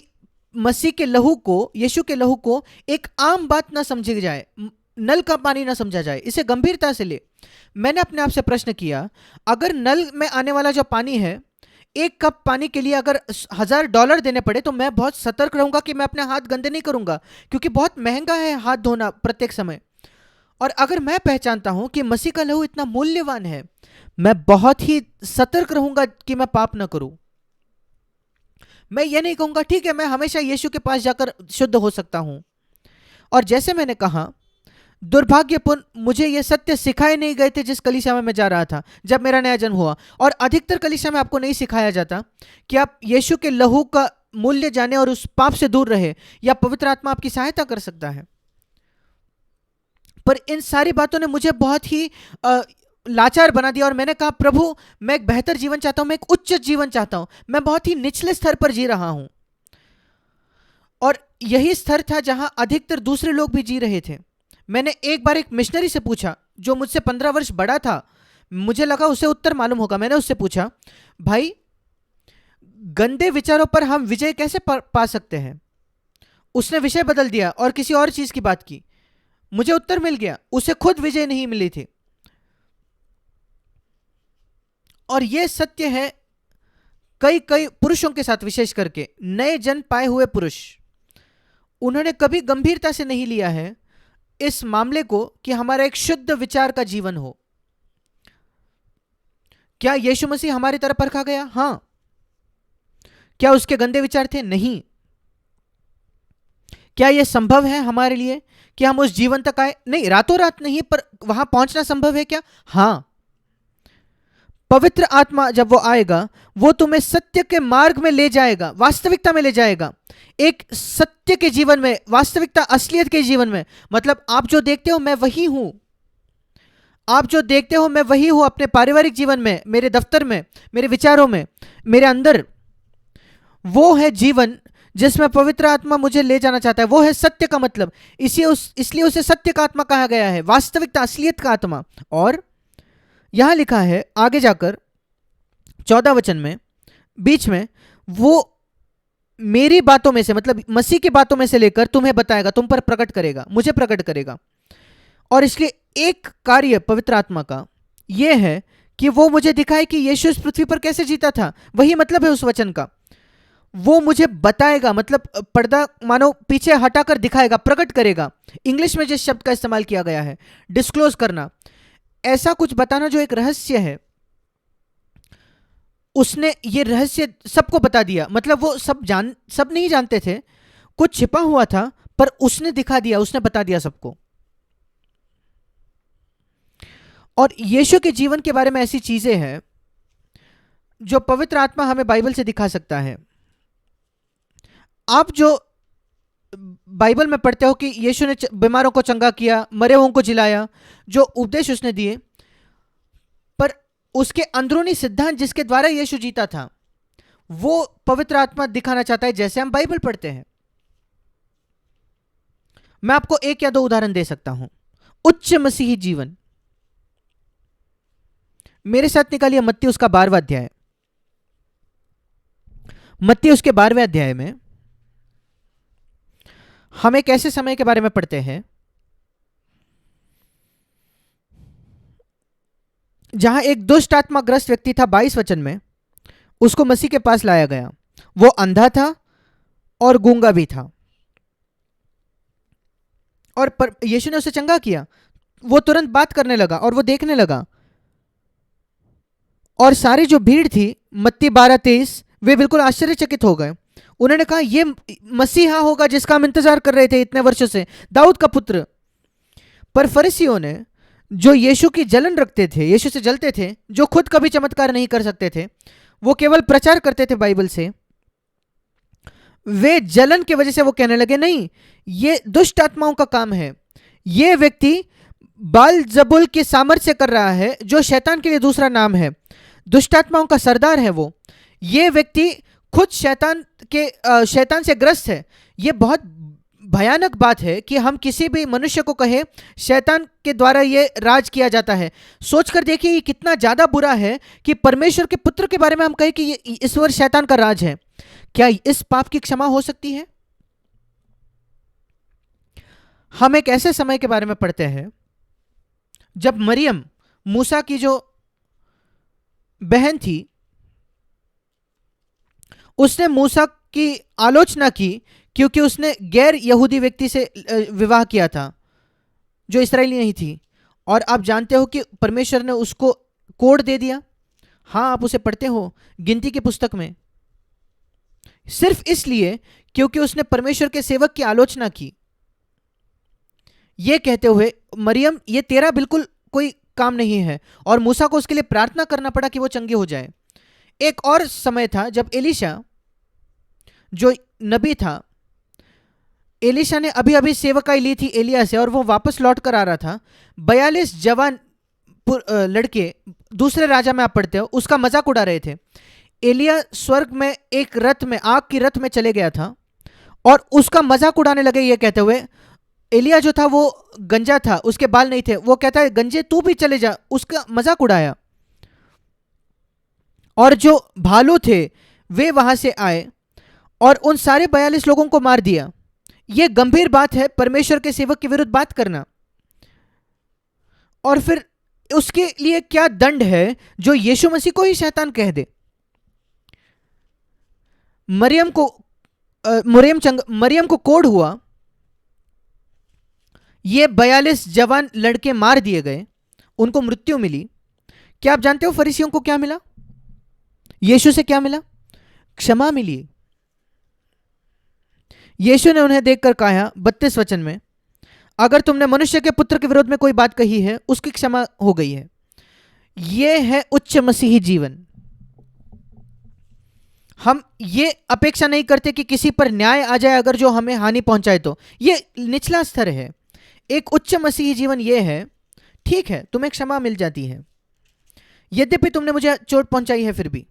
मसीह के लहू को, यीशु के लहू को एक आम बात ना समझी जाए, नल का पानी ना समझा जाए, इसे गंभीरता से ले। मैंने अपने आप से प्रश्न किया, अगर नल में आने वाला जो पानी है, एक कप पानी के लिए अगर $1000 देने पड़े, तो मैं बहुत सतर्क रहूंगा कि मैं अपने हाथ गंदे नहीं करूंगा, क्योंकि बहुत महंगा है हाथ धोना प्रत्येक समय। और अगर मैं पहचानता हूं कि मसीह का लहू इतना मूल्यवान है, मैं बहुत ही सतर्क रहूंगा कि मैं पाप ना करूं। मैं ये नहीं कहूंगा ठीक है मैं हमेशा यीशु के पास जाकर शुद्ध हो सकता हूं। और जैसे मैंने कहा, दुर्भाग्यपूर्ण मुझे ये सत्य सिखाए नहीं गए थे जिस कलीसिया में मैं जा रहा था जब मेरा नया जन्म हुआ। और अधिकतर कलीसिया में आपको नहीं सिखाया जाता कि आप यीशु के लहू का मूल्य जाने और उस पाप से दूर रहे, या पवित्र आत्मा आपकी सहायता कर सकता है। पर इन सारी बातों ने मुझे बहुत ही लाचार बना दिया, और मैंने कहा प्रभु मैं एक बेहतर जीवन चाहता हूं, मैं एक उच्च जीवन चाहता हूं, मैं बहुत ही निचले स्तर पर जी रहा हूं। और यही स्तर था जहां अधिकतर दूसरे लोग भी जी रहे थे। मैंने एक बार एक मिशनरी से पूछा जो मुझसे 15 वर्ष बड़ा था, मुझे लगा उसे उत्तर मालूम होगा। मैंने उससे पूछा, भाई गंदे विचारों पर हम विजय कैसे पा सकते हैं? उसने विषय बदल दिया और किसी और चीज की बात की। मुझे उत्तर मिल गया, उसे खुद विजय नहीं मिली थी। और यह सत्य है कई कई पुरुषों के साथ, विशेष करके नए जन्म पाए हुए पुरुष, उन्होंने कभी गंभीरता से नहीं लिया है इस मामले को कि हमारा एक शुद्ध विचार का जीवन हो। क्या यीशु मसीह हमारी तरह परखा गया? हां। क्या उसके गंदे विचार थे? नहीं। क्या यह संभव है हमारे लिए कि हम उस जीवन तक आए? नहीं, रातों रात नहीं, पर वहां पहुंचना संभव है क्या? हां। पवित्र आत्मा जब वो आएगा, वो तुम्हें सत्य के मार्ग में ले जाएगा, वास्तविकता में ले जाएगा, एक सत्य के जीवन में, वास्तविकता, असलियत के जीवन में। मतलब आप जो देखते हो मैं वही हूं, आप जो देखते हो मैं वही हूं अपने पारिवारिक जीवन में, मेरे दफ्तर में, मेरे विचारों में, मेरे अंदर। वो है जीवन जिसमें पवित्र आत्मा मुझे ले जाना चाहता है। वो है सत्य का मतलब। इसलिए उसे सत्य का आत्मा कहा गया है, वास्तविकता, असलियत का आत्मा। और यहां लिखा है आगे जाकर 14 वचन में, बीच में, वो मेरी बातों में से, मतलब मसीह की बातों में से लेकर तुम्हें बताएगा, तुम पर प्रकट करेगा, मुझे प्रकट करेगा। और इसलिए एक कार्य पवित्र आत्मा का यह है कि वो मुझे दिखाए कि यीशु इस पृथ्वी पर कैसे जीता था। वही मतलब है उस वचन का। वो मुझे बताएगा, मतलब पर्दा मानो पीछे हटाकर दिखाएगा, प्रकट करेगा। इंग्लिश में जिस शब्द का इस्तेमाल किया गया है, डिस्क्लोज करना, ऐसा कुछ बताना जो एक रहस्य है। उसने ये रहस्य सबको बता दिया। मतलब वो सब नहीं जानते थे, कुछ छिपा हुआ था, पर उसने दिखा दिया, उसने बता दिया सबको। और यीशु के जीवन के बारे में ऐसी चीजें हैं जो पवित्र आत्मा हमें बाइबल से दिखा सकता है। आप जो बाइबल में पढ़ते हो कि यीशु ने बीमारों को चंगा किया, मरे हुओं को जिलाया, जो उपदेश उसने दिए, पर उसके अंदरूनी सिद्धांत जिसके द्वारा यीशु जीता था, वो पवित्र आत्मा दिखाना चाहता है जैसे हम बाइबल पढ़ते हैं। मैं आपको एक या दो उदाहरण दे सकता हूं। उच्च मसीही जीवन, मेरे साथ निकालिए मत्ती उसका 12वां अध्याय। मत्ती उसके 12वें अध्याय में हम एक ऐसे समय के बारे में पढ़ते हैं जहां एक दुष्ट आत्मा ग्रस्त व्यक्ति था। 22 वचन में उसको मसीह के पास लाया गया। वो अंधा था और गूंगा भी था, और यीशु ने उसे चंगा किया। वो तुरंत बात करने लगा और वो देखने लगा। और सारी जो भीड़ थी, मत्ती 12:23, वे बिल्कुल आश्चर्यचकित हो गए। उन्होंने कहा ये मसीहा होगा जिसका हम इंतजार कर रहे थे इतने वर्षों से, दाऊद का पुत्र। पर फरीसियों ने, जो यीशु की जलन रखते थे, यीशु से जलते थे, जो खुद कभी चमत्कार नहीं कर सकते थे, वो केवल प्रचार करते थे बाइबल से, वे जलन की वजह से वो कहने लगे नहीं, ये दुष्ट आत्माओं का काम है, ये व्यक्ति बालजबुल के सामर्थ्य कर रहा है, जो शैतान के लिए दूसरा नाम है, दुष्ट आत्माओं का सरदार है वो। ये व्यक्ति खुद शैतान से ग्रस्त है। ये बहुत भयानक बात है कि हम किसी भी मनुष्य को कहे शैतान के द्वारा ये राज किया जाता है। सोचकर देखिए ये कितना ज्यादा बुरा है कि परमेश्वर के पुत्र के बारे में हम कहें कि ये ईश्वर शैतान का राज है। क्या इस पाप की क्षमा हो सकती है? हम एक ऐसे समय के बारे में पढ़ते हैं जब मरियम, मूसा की जो बहन थी, उसने मूसा की आलोचना की क्योंकि उसने गैर यहूदी व्यक्ति से विवाह किया था। जो इस्राएली नहीं थी, और आप जानते हो कि परमेश्वर ने उसको कोड दे दिया। हाँ, आप उसे पढ़ते हो गिनती की पुस्तक में, सिर्फ इसलिए क्योंकि उसने परमेश्वर के सेवक की आलोचना की, ये कहते हुए मरियम ये तेरा बिल्कुल कोई काम नहीं है, और मूसा को उसके लिए प्रार्थना करना पड़ा कि वो चंगे हो जाए। एक और समय था जब एलिशा जो नबी था, एलिशा ने अभी अभी सेवकाई ली थी एलिया से, और वो वापस लौट कर आ रहा था। 42 जवान लड़के, दूसरे राजा में आप पढ़ते हो, उसका मजाक उड़ा रहे थे। एलिया स्वर्ग में एक रथ में, आग की रथ में चले गया था, और उसका मजाक उड़ाने लगे ये कहते हुए, एलिया जो था वो गंजा था, उसके बाल नहीं थे, वो कहता है गंजे तू भी चले जा, उसका मजाक उड़ाया। और जो भालू थे वे वहां से आए और उन सारे 42 लोगों को मार दिया। यह गंभीर बात है परमेश्वर के सेवक के विरुद्ध बात करना। और फिर उसके लिए क्या दंड है जो यीशु मसीह को ही शैतान कह दे। मरियम को कोढ़ हुआ, ये 42 जवान लड़के मार दिए गए, उनको मृत्यु मिली। क्या आप जानते हो फरीसियों को क्या मिला? यीशु से क्या मिला? क्षमा मिली। यीशु ने उन्हें देखकर कहा 32 वचन में, अगर तुमने मनुष्य के पुत्र के विरोध में कोई बात कही है उसकी क्षमा हो गई है। यह है उच्च मसीही जीवन। हम ये अपेक्षा नहीं करते कि किसी पर न्याय आ जाए अगर जो हमें हानि पहुंचाए तो, ये निचला स्तर है। एक उच्च मसीही जीवन ये है, ठीक है तुम्हें क्षमा मिल जाती है, यद्यपि तुमने मुझे चोट पहुंचाई है फिर भी,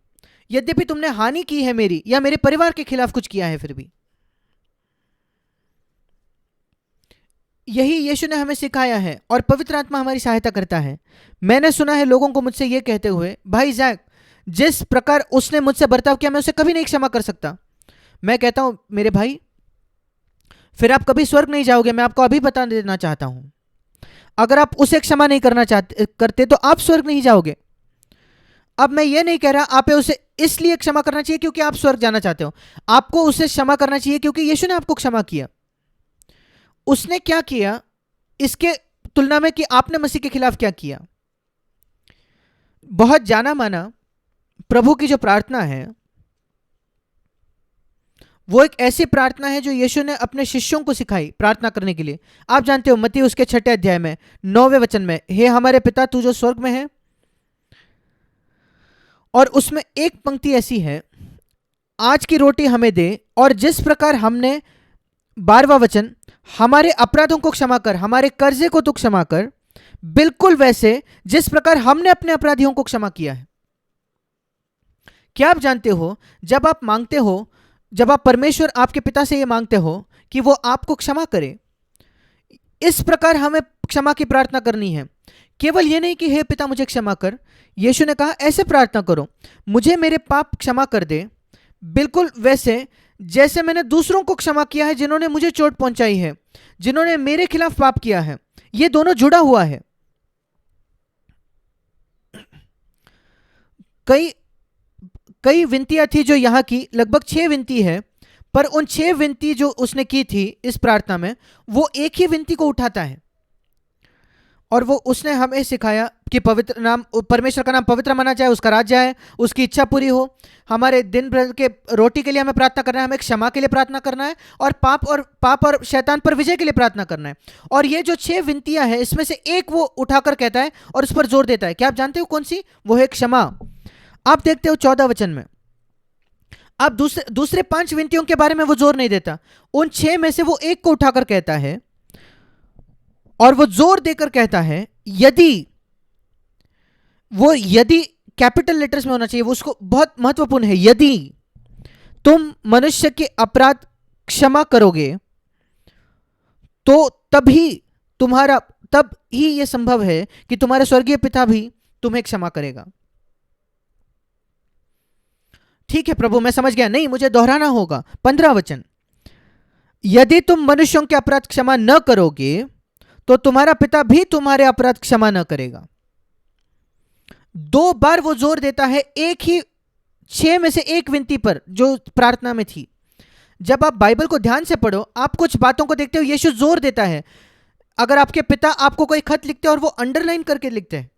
यद्यपि तुमने हानि की है मेरी या मेरे परिवार के खिलाफ कुछ किया है फिर भी। यही यीशु ने हमें सिखाया है और पवित्र आत्मा हमारी सहायता करता है। मैंने सुना है लोगों को मुझसे यह कहते हुए, भाई जैक जिस प्रकार उसने मुझसे बर्ताव किया मैं उसे कभी नहीं क्षमा कर सकता। मैं कहता हूं मेरे भाई फिर आप कभी स्वर्ग नहीं जाओगे। मैं आपको अभी बता देना चाहता हूं, अगर आप उसे क्षमा नहीं करते तो आप स्वर्ग नहीं जाओगे। अब मैं ये नहीं कह रहा आप उसे इसलिए क्षमा करना चाहिए क्योंकि आप स्वर्ग जाना चाहते हो। आपको उसे क्षमा करना चाहिए क्योंकि यीशु ने आपको क्षमा किया। उसने क्या किया इसके तुलना में कि आपने मसीह के खिलाफ क्या किया। बहुत जाना माना प्रभु की जो प्रार्थना है वो एक ऐसी प्रार्थना है जो यीशु ने अपने शिष्यों को सिखाई प्रार्थना करने के लिए। आप जानते हो मत्ती उसके 6 अध्याय में 9वें वचन में, हे हमारे पिता तू जो स्वर्ग में है, और उसमें एक पंक्ति ऐसी है, आज की रोटी हमें दे, और जिस प्रकार हमने 12वां वचन, हमारे अपराधों को क्षमा कर, हमारे कर्जे को तू क्षमा कर, बिल्कुल वैसे जिस प्रकार हमने अपने अपराधियों को क्षमा किया है। क्या आप जानते हो जब आप मांगते हो, जब आप परमेश्वर आपके पिता से यह मांगते हो कि वो आपको क्षमा करे, इस प्रकार हमें क्षमा की प्रार्थना करनी है। केवल यह नहीं कि हे पिता मुझे क्षमा कर, यीशु ने कहा ऐसे प्रार्थना करो, मुझे मेरे पाप क्षमा कर दे, बिल्कुल वैसे जैसे मैंने दूसरों को क्षमा किया है जिन्होंने मुझे चोट पहुंचाई है, जिन्होंने मेरे खिलाफ पाप किया है। यह दोनों जुड़ा हुआ है। कई विनतियां थी जो यहां की, लगभग 6 विनती है, पर उन 6 विनती जो उसने की थी इस प्रार्थना में, वो एक ही विनती को उठाता है। और वो उसने हमें सिखाया कि पवित्र नाम, परमेश्वर का नाम पवित्र माना जाए, उसका राज्य आए, उसकी इच्छा पूरी हो। हमारे दिन भर के रोटी के लिए हमें प्रार्थना करना है, हमें क्षमा के लिए प्रार्थना करना है, और पाप और शैतान पर विजय के लिए प्रार्थना करना है। और ये जो 6 विनतियां हैं इसमें से एक वो उठाकर कहता है और उस पर जोर देता है। क्या आप जानते हो कौन सी? वो है क्षमा। आप देखते हो 14 वचन में, आप दूसरे 5 विनतियों के बारे में वो जोर नहीं देता, उन 6 में से वो एक को उठाकर कहता है, और वो जोर देकर कहता है, यदि कैपिटल लेटर्स में होना चाहिए, वो उसको बहुत महत्वपूर्ण है, यदि तुम मनुष्य के अपराध क्षमा करोगे तो तब ही यह संभव है कि तुम्हारे स्वर्गीय पिता भी तुम्हें क्षमा करेगा। ठीक है प्रभु मैं समझ गया, नहीं मुझे दोहराना होगा। 15 वचन, यदि तुम मनुष्यों के अपराध क्षमा न करोगे तो तुम्हारा पिता भी तुम्हारे अपराध क्षमा न करेगा। 2 बार वो जोर देता है एक ही 6 में से एक विनती पर जो प्रार्थना में थी। जब आप बाइबल को ध्यान से पढ़ो, आप कुछ बातों को देखते हो, यीशु जोर देता है अगर आपके पिता आपको कोई खत लिखते हैं और वो अंडरलाइन करके लिखते हैं,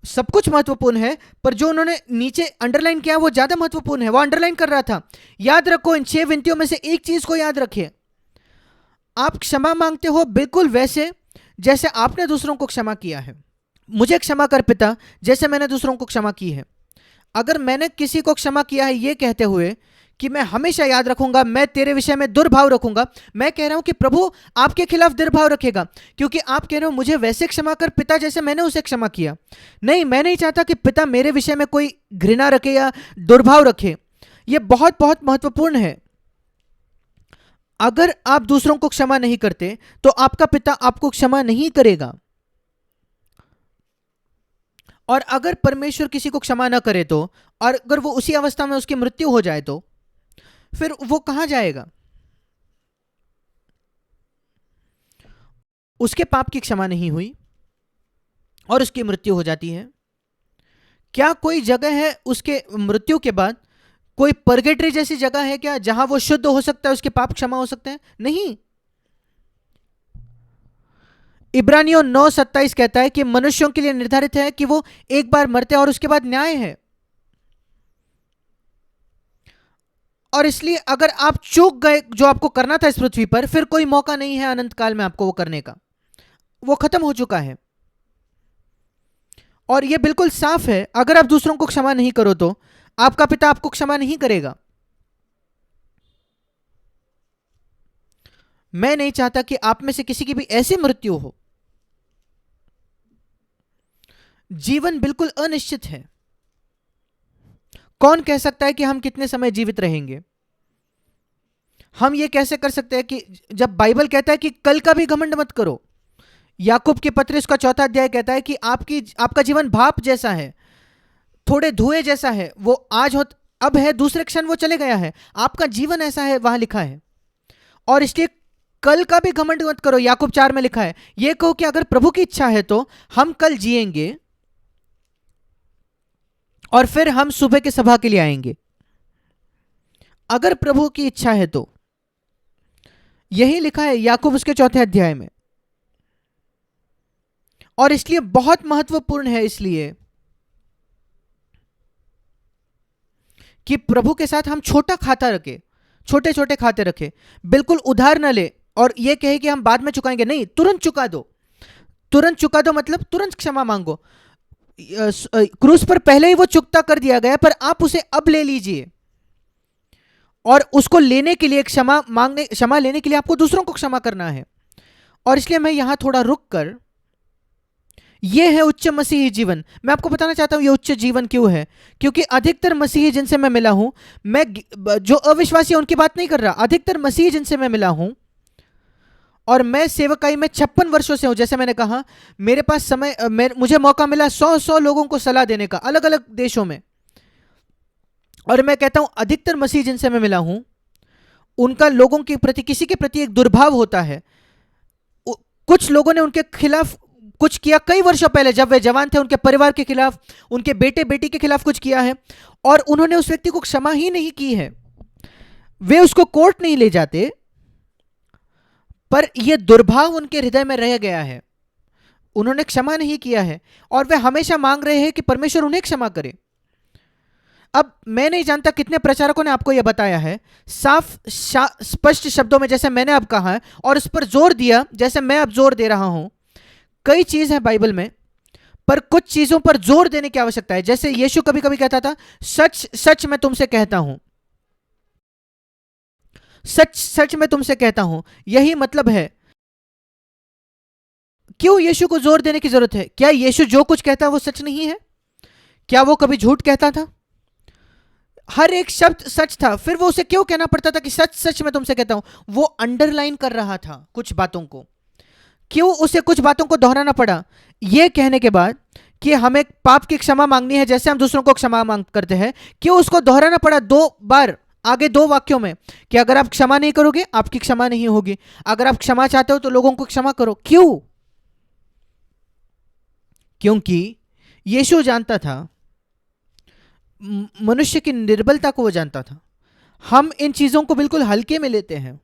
सब कुछ महत्वपूर्ण है, पर जो उन्होंने नीचे अंडरलाइन किया वो ज्यादा महत्वपूर्ण है। वो अंडरलाइन कर रहा था। याद रखो, इन 6 विनतियों में से एक चीज को याद रखिए, आप क्षमा मांगते हो बिल्कुल वैसे जैसे आपने दूसरों को क्षमा किया है। मुझे क्षमा कर पिता, जैसे मैंने दूसरों को क्षमा की है। अगर मैंने किसी को क्षमा किया है ये कहते हुए कि मैं हमेशा याद रखूंगा, मैं तेरे विषय में दुर्भाव रखूंगा, मैं कह रहा हूं कि प्रभु आपके खिलाफ दुर्भाव रखेगा, क्योंकि आप कह रहे हो मुझे वैसे क्षमा कर पिता जैसे मैंने उसे क्षमा किया। नहीं, मैं नहीं चाहता कि पिता मेरे विषय में कोई घृणा रखे या दुर्भाव रखे। यह बहुत बहुत महत्वपूर्ण है। अगर आप दूसरों को क्षमा नहीं करते तो आपका पिता आपको क्षमा नहीं करेगा। और अगर परमेश्वर किसी को क्षमा ना करे तो, और अगर वो उसी अवस्था में उसकी मृत्यु हो जाए तो फिर वो कहां जाएगा? उसके पाप की क्षमा नहीं हुई और उसकी मृत्यु हो जाती है। क्या कोई जगह है उसके मृत्यु के बाद, कोई परगेटरी जैसी जगह है क्या जहां वो शुद्ध हो सकता है, उसके पाप क्षमा हो सकते हैं? नहीं। इब्रानियों 9:27 कहता है कि मनुष्यों के लिए निर्धारित है कि वो एक बार मरते हैं और उसके बाद न्याय है। और इसलिए अगर आप चूक गए जो आपको करना था इस पृथ्वी पर, फिर कोई मौका नहीं है अनंत काल में आपको वो करने का। वो खत्म हो चुका है। और यह बिल्कुल साफ है, अगर आप दूसरों को क्षमा नहीं करो तो आपका पिता आपको क्षमा नहीं करेगा। मैं नहीं चाहता कि आप में से किसी की भी ऐसी मृत्यु हो। जीवन बिल्कुल अनिश्चित है। कौन कह सकता है कि हम कितने समय जीवित रहेंगे? हम ये कैसे कर सकते हैं कि जब बाइबल कहता है कि कल का भी घमंड मत करो, याकूब के पत्र उसका 4 अध्याय कहता है कि आपका जीवन भाप जैसा है, थोड़े धुएं जैसा है, वो आज हो अब है, दूसरे क्षण वो चले गया है। आपका जीवन ऐसा है, वहां लिखा है। और इसलिए कल का भी घमंड मत करो, याकूब 4 में लिखा है। ये कहो कि अगर प्रभु की इच्छा है तो हम कल जिएंगे और फिर हम सुबह के सभा के लिए आएंगे। अगर प्रभु की इच्छा है तो, यही लिखा है याकूब उसके 4 अध्याय में। और इसलिए बहुत महत्वपूर्ण है इसलिए कि प्रभु के साथ हम छोटा खाता रखे, छोटे छोटे खाते रखे, बिल्कुल उधार ना ले और यह कहे कि हम बाद में चुकाएंगे। नहीं, तुरंत चुका दो। तुरंत चुका दो मतलब तुरंत क्षमा मांगो। क्रूस पर पहले ही वो चुकता कर दिया गया, पर आप उसे अब ले लीजिए। और उसको लेने के लिए, क्षमा लेने के लिए आपको दूसरों को क्षमा करना है। और इसलिए मैं यहां थोड़ा रुक कर, यह है उच्च मसीही जीवन। मैं आपको बताना चाहता हूं यह उच्च जीवन क्यों है। क्योंकि अधिकतर मसीही जिनसे मैं मिला हूं, मैं जो अविश्वासी है उनकी बात नहीं कर रहा, अधिकतर मसीही जिनसे मैं मिला हूं, और मैं सेवकाई में 56 वर्षों से हूं। जैसे मैंने कहा, मेरे पास समय, मुझे मौका मिला 100 लोगों को सलाह देने का अलग अलग देशों में। और मैं कहता हूं अधिकतर मसीह जिनसे मैं मिला हूं, उनका लोगों के प्रति, किसी के प्रति एक दुर्भाव होता है। कुछ लोगों ने उनके खिलाफ कुछ किया कई वर्षों पहले, जब वे जवान थे, उनके परिवार के खिलाफ, उनके बेटे बेटी के खिलाफ कुछ किया है, और उन्होंने उस व्यक्ति को क्षमा ही नहीं की है। वे उसको कोर्ट नहीं ले जाते, पर यह दुर्भाव उनके हृदय में रह गया है। उन्होंने क्षमा नहीं किया है और वे हमेशा मांग रहे हैं कि परमेश्वर उन्हें क्षमा करे। अब मैं नहीं जानता कितने प्रचारकों ने आपको यह बताया है साफ स्पष्ट शब्दों में, जैसे मैंने अब कहा है, और इस पर जोर दिया जैसे मैं अब जोर दे रहा हूं। कई चीज है बाइबल में, पर कुछ चीजों पर जोर देने की आवश्यकता है। जैसे यीशु कभी कभी कहता था, सच सच मैं तुमसे कहता हूं, सच सच मैं तुमसे कहता हूं। यही मतलब है। क्यों यीशु को जोर देने की जरूरत है? क्या यीशु जो कुछ कहता है वो सच नहीं है? क्या वो कभी झूठ कहता था? हर एक शब्द सच था। फिर वो उसे क्यों कहना पड़ता था कि सच सच मैं तुमसे कहता हूं? वो अंडरलाइन कर रहा था कुछ बातों को। क्यों उसे कुछ बातों को दोहराना पड़ा? यह कहने के बाद कि हमें पाप की क्षमा मांगनी है जैसे हम दूसरों को क्षमा मांग करते हैं, क्यों उसको दोहराना पड़ा 2 बार आगे 2 वाक्यों में कि अगर आप क्षमा नहीं करोगे आपकी क्षमा नहीं होगी, अगर आप क्षमा चाहते हो तो लोगों को क्षमा करो? क्यों? क्योंकि यीशु जानता था, मनुष्य की निर्बलता को वो जानता था। हम इन चीजों को बिल्कुल हल्के में लेते हैं।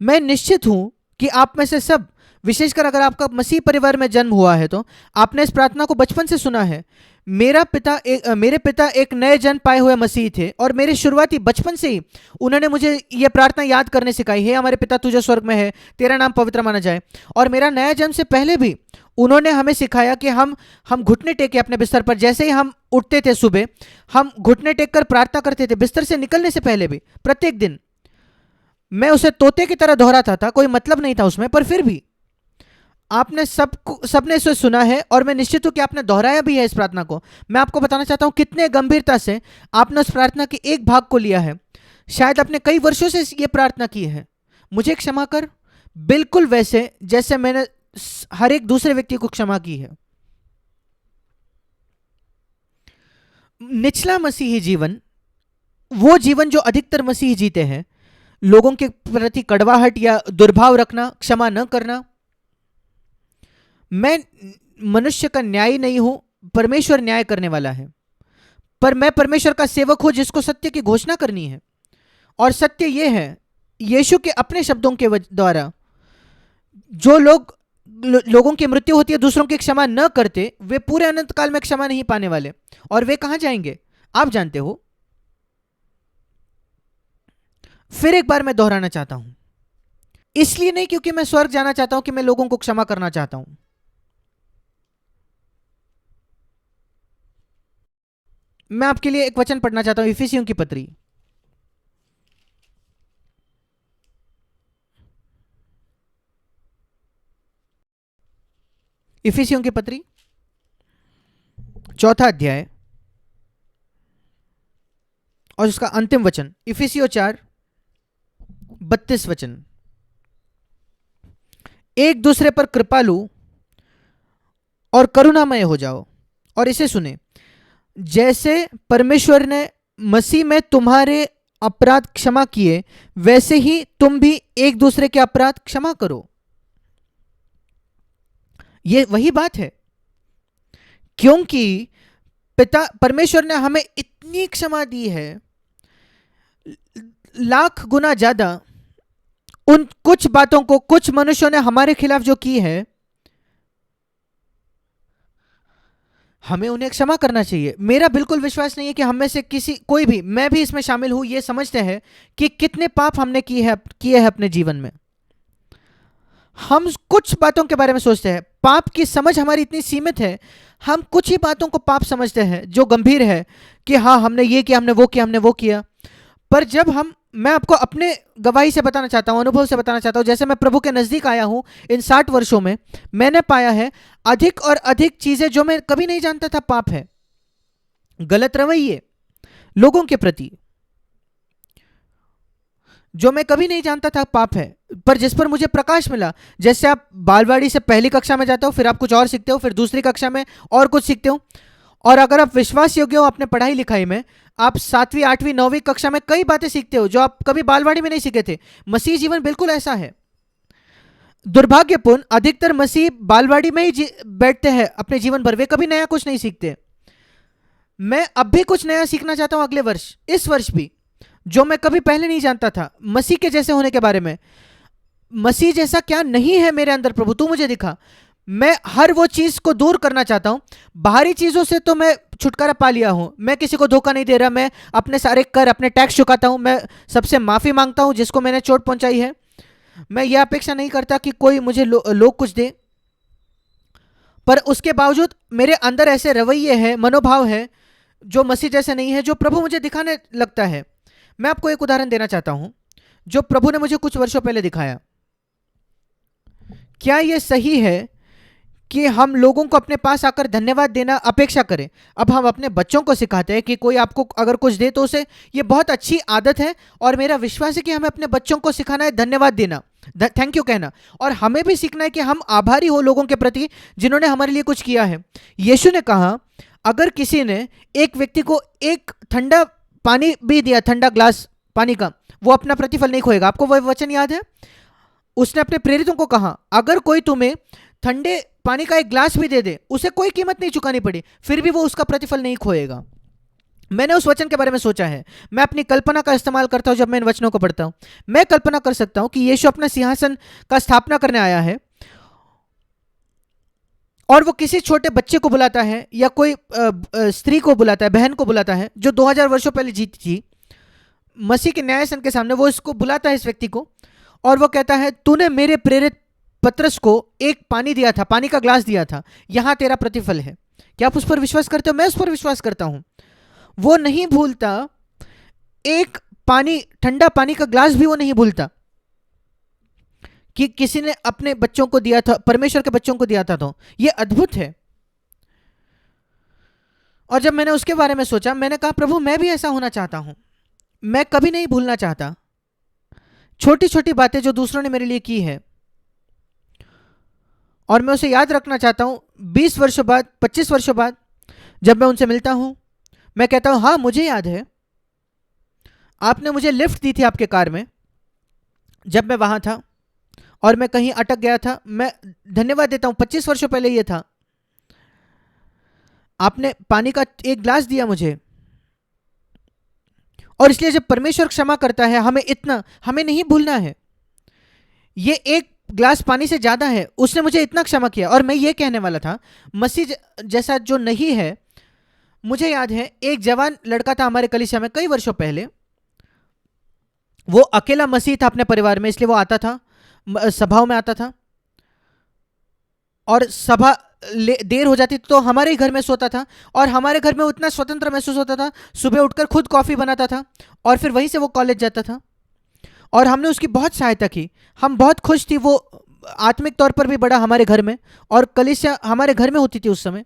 मैं निश्चित हूं कि आप में से सब विशेषकर अगर आपका मसीह परिवार में जन्म हुआ है तो आपने इस प्रार्थना को बचपन से सुना है। मेरे पिता एक नए जन्म पाए हुए मसीह थे और मेरे शुरुआती बचपन से ही उन्होंने मुझे ये प्रार्थना याद करने सिखाई है, हमारे पिता तुझे स्वर्ग में है, तेरा नाम पवित्र माना जाए। और मेरा नया जन्म से पहले भी उन्होंने हमें सिखाया कि हम घुटने टेके अपने बिस्तर पर, जैसे ही हम उठते थे सुबह हम घुटने टेक कर प्रार्थना करते थे, बिस्तर से निकलने से पहले भी प्रत्येक दिन। मैं उसे तोते की तरह दोहराता था, कोई मतलब नहीं था उसमें, पर फिर भी आपने सबने इसे सुना है और मैं निश्चित हूं कि आपने दोहराया भी है इस प्रार्थना को। मैं आपको बताना चाहता हूं कितने गंभीरता से आपने उस प्रार्थना के एक भाग को लिया है। शायद आपने कई वर्षों से ये प्रार्थना की है, मुझे क्षमा कर, बिल्कुल वैसे जैसे मैंने हर एक दूसरे व्यक्ति को क्षमा की है। निचला मसीही जीवन, वो जीवन जो अधिकतर मसीही जीते हैं, लोगों के प्रति कड़वाहट या दुर्भाव रखना, क्षमा न करना। मैं मनुष्य का न्यायी नहीं हूं, परमेश्वर न्याय करने वाला है, पर मैं परमेश्वर का सेवक हूं जिसको सत्य की घोषणा करनी है। और सत्य यह है, यीशु के अपने शब्दों के द्वारा जो लोगों की मृत्यु होती है दूसरों की क्षमा न करते, वे पूरे अनंत काल में क्षमा नहीं पाने वाले। और वे कहां जाएंगे आप जानते हो। फिर एक बार मैं दोहराना चाहता हूं, इसलिए नहीं क्योंकि मैं स्वर्ग जाना चाहता हूं कि मैं लोगों को क्षमा करना चाहता हूं। मैं आपके लिए एक वचन पढ़ना चाहता हूं, इफिसियों की पत्री, इफिसियों की पत्री 4 अध्याय और उसका अंतिम वचन, इफिसियो 4:32 वचन। एक दूसरे पर कृपालु और करुणामय हो जाओ। और इसे सुने, जैसे परमेश्वर ने मसीह में तुम्हारे अपराध क्षमा किए, वैसे ही तुम भी एक दूसरे के अपराध क्षमा करो। यह वही बात है, क्योंकि पिता परमेश्वर ने हमें इतनी क्षमा दी है, लाख गुना ज्यादा उन कुछ बातों को कुछ मनुष्यों ने हमारे खिलाफ जो की है, हमें उन्हें क्षमा करना चाहिए। मेरा बिल्कुल विश्वास नहीं है कि हम में से कोई भी, मैं भी इसमें शामिल हूं, ये समझते हैं कि कितने पाप हमने किए हैं अपने जीवन में। हम कुछ बातों के बारे में सोचते हैं, पाप की समझ हमारी इतनी सीमित है, हम कुछ ही बातों को पाप समझते हैं जो गंभीर है, कि हाँ हमने ये किया, हमने वो किया। पर जब मैं आपको अपने गवाही से बताना चाहता हूं, अनुभव से बताना चाहता हूं, जैसे मैं प्रभु के नजदीक आया हूं इन 60 वर्षों में, मैंने पाया है अधिक और अधिक चीजें जो मैं कभी नहीं जानता था पाप है। गलत रवैये लोगों के प्रति जो मैं कभी नहीं जानता था पाप है, पर जिस पर मुझे प्रकाश मिला। जैसे आप बालवाड़ी से पहली कक्षा में जाते हो, फिर आप कुछ और सीखते हो, फिर दूसरी कक्षा में और कुछ सीखते हो, और अगर आप विश्वास योग्य हो अपने पढ़ाई लिखाई में, आप 7वीं 8वीं 9वीं कक्षा में कई बातें सीखते हो जो आप कभी बालवाड़ी में नहीं सीखे थे। मसीह जीवन बिल्कुल ऐसा है। दुर्भाग्यपूर्ण अधिकतर मसीह बालवाड़ी में ही बैठते हैं अपने जीवन भर, वे कभी नया कुछ नहीं सीखते। मैं अब भी कुछ नया सीखना चाहता हूं अगले वर्ष, इस वर्ष भी, जो मैं कभी पहले नहीं जानता था मसीह के जैसे होने के बारे में। मसीह जैसा क्या नहीं है मेरे अंदर, प्रभु तू मुझे दिखा। मैं हर वो चीज को दूर करना चाहता हूं। बाहरी चीजों से तो मैं छुटकारा पा लिया हूं, मैं किसी को धोखा नहीं दे रहा, मैं अपने सारे कर, अपने टैक्स चुकाता हूं, मैं सबसे माफी मांगता हूं जिसको मैंने चोट पहुंचाई है। मैं ये अपेक्षा नहीं करता कि कोई मुझे लोग कुछ दे, पर उसके बावजूद मेरे अंदर ऐसे रवैये है, मनोभाव है जो मसीह जैसे नहीं है, जो प्रभु मुझे दिखाने लगता है। मैं आपको एक उदाहरण देना चाहता हूं जो प्रभु ने मुझे कुछ वर्षों पहले दिखाया। क्या यह सही है कि हम लोगों को अपने पास आकर धन्यवाद देना अपेक्षा करें? अब हम अपने बच्चों को सिखाते हैं कि कोई आपको अगर कुछ दे तो उसे, ये बहुत अच्छी आदत है, और मेरा विश्वास है कि हमें अपने बच्चों को सिखाना है धन्यवाद देना, थैंक यू कहना, और हमें भी सीखना है कि हम आभारी हो लोगों के प्रति जिन्होंने हमारे लिए कुछ किया है। यीशु ने कहा, अगर किसी ने एक व्यक्ति को एक ठंडा पानी भी दिया, ठंडा ग्लास पानी का, वो अपना प्रतिफल नहीं खोएगा। आपको वह वचन याद है? उसने अपने प्रेरितों को कहा, अगर कोई तुम्हें ठंडे पानी का एक ग्लास भी दे दे, उसे कोई कीमत नहीं चुकानी पड़ी, फिर भी वो उसका प्रतिफल नहीं खोएगा। मैंने उस वचन के बारे में सोचा है, मैं अपनी कल्पना का इस्तेमाल करता हूं जब मैं इन वचनों को पढ़ता हूं। मैं कल्पना कर सकता हूं कि यीशु अपना सिंहासन का स्थापना करने आया है और वो किसी छोटे बच्चे को बुलाता है या कोई स्त्री को बुलाता है, बहन को बुलाता है जो 2000 वर्षों पहले जीती थी, मसीह के न्यायासन के सामने वो इसको बुलाता है, इस व्यक्ति को, और वो कहता है तूने मेरे प्रेरित पतरस को एक पानी दिया था, पानी का ग्लास दिया था, यहां तेरा प्रतिफल है। क्या आप उस पर विश्वास करते हो? मैं उस पर विश्वास करता हूं। वो नहीं भूलता, एक पानी, ठंडा पानी का ग्लास भी वो नहीं भूलता कि किसी ने अपने बच्चों को दिया था, परमेश्वर के बच्चों को दिया था। तो ये अद्भुत है। और जब मैंने उसके बारे में सोचा, मैंने कहा प्रभु मैं भी ऐसा होना चाहता हूं। मैं कभी नहीं भूलना चाहता छोटी छोटी बातें जो दूसरों ने मेरे लिए की है, और मैं उसे याद रखना चाहता हूं 20 वर्षों बाद, 25 वर्षों बाद जब मैं उनसे मिलता हूं, मैं कहता हूं हाँ मुझे याद है, आपने मुझे लिफ्ट दी थी आपके कार में जब मैं वहां था और मैं कहीं अटक गया था। मैं धन्यवाद देता हूं, 25 वर्षों पहले ये था, आपने पानी का एक ग्लास दिया मुझे। और इसलिए जब परमेश्वर क्षमा करता है, हमें इतना, हमें नहीं भूलना है, ये एक ग्लास पानी से ज्यादा है, उसने मुझे इतना क्षमा किया। और मैं ये कहने वाला था, मसीह जैसा जो नहीं है, मुझे याद है एक जवान लड़का था हमारे कलीसिया में कई वर्षों पहले, वो अकेला मसीह था अपने परिवार में, इसलिए वो आता था, सभाओं में आता था, और सभा देर हो जाती तो हमारे ही घर में सोता था, और हमारे घर में उतना स्वतंत्र महसूस होता था, सुबह उठकर खुद कॉफ़ी बनाता था और फिर वहीं से वो कॉलेज जाता था। और हमने उसकी बहुत सहायता की, हम बहुत खुश थी, वो आत्मिक तौर पर भी बड़ा हमारे घर में, और कलीसिया हमारे घर में होती थी उस समय।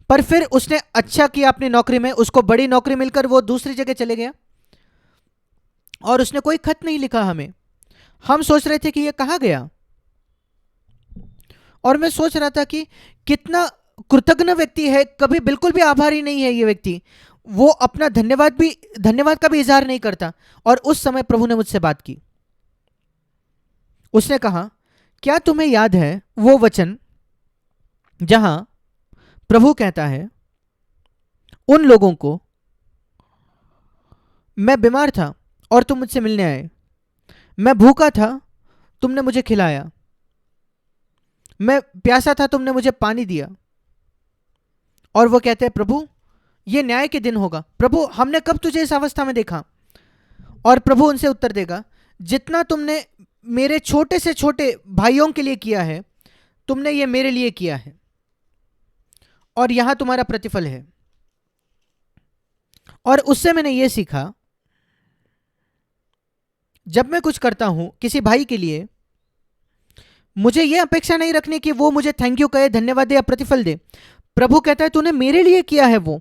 पर फिर उसने अच्छा किया अपनी नौकरी में, उसको बड़ी नौकरी मिलकर वो दूसरी जगह चले गया, और उसने कोई खत नहीं लिखा हमें। हम सोच रहे थे कि ये कहाँ गया, और मैं सोच रहा था कि कितना कृतज्ञ व्यक्ति है, कभी बिल्कुल भी आभारी नहीं है ये व्यक्ति, वो अपना धन्यवाद का भी इजहार नहीं करता। और उस समय प्रभु ने मुझसे बात की, उसने कहा क्या तुम्हें याद है वो वचन जहां प्रभु कहता है उन लोगों को, मैं बीमार था और तुम मुझसे मिलने आए, मैं भूखा था तुमने मुझे खिलाया, मैं प्यासा था तुमने मुझे पानी दिया। और वो कहते हैं प्रभु ये न्याय के दिन होगा, प्रभु हमने कब तुझे इस अवस्था में देखा? और प्रभु उनसे उत्तर देगा, जितना तुमने मेरे छोटे से छोटे भाइयों के लिए किया है, तुमने ये मेरे लिए किया है, और यहां तुम्हारा प्रतिफल है। और उससे मैंने ये सीखा, जब मैं कुछ करता हूं किसी भाई के लिए, मुझे ये अपेक्षा नहीं रखनी कि वो मुझे थैंक यू कहे, धन्यवाद दे या प्रतिफल दे। प्रभु कहता है तूने मेरे लिए किया है, वो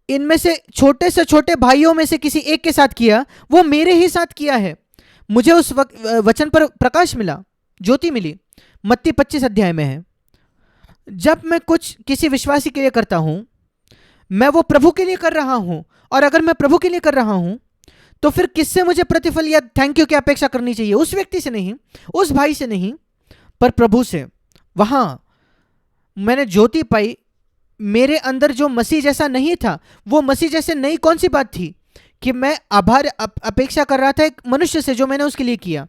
इनमें से छोटे भाइयों में से किसी एक के साथ किया, वो मेरे ही साथ किया है। मुझे उस वचन पर प्रकाश मिला, ज्योति मिली, मत्ती 25 अध्याय में है। जब मैं कुछ किसी विश्वासी के लिए करता हूं, मैं वो प्रभु के लिए कर रहा हूं, और अगर मैं प्रभु के लिए कर रहा हूं तो फिर किससे मुझे प्रतिफल या थैंक यू की अपेक्षा करनी चाहिए? उस व्यक्ति से नहीं, उस भाई से नहीं, पर प्रभु से। वहां मैंने ज्योति पाई, मेरे अंदर जो मसीह जैसा नहीं था, वो मसीह जैसे नई कौन सी बात थी कि मैं आभार अपेक्षा कर रहा था एक मनुष्य से जो मैंने उसके लिए किया।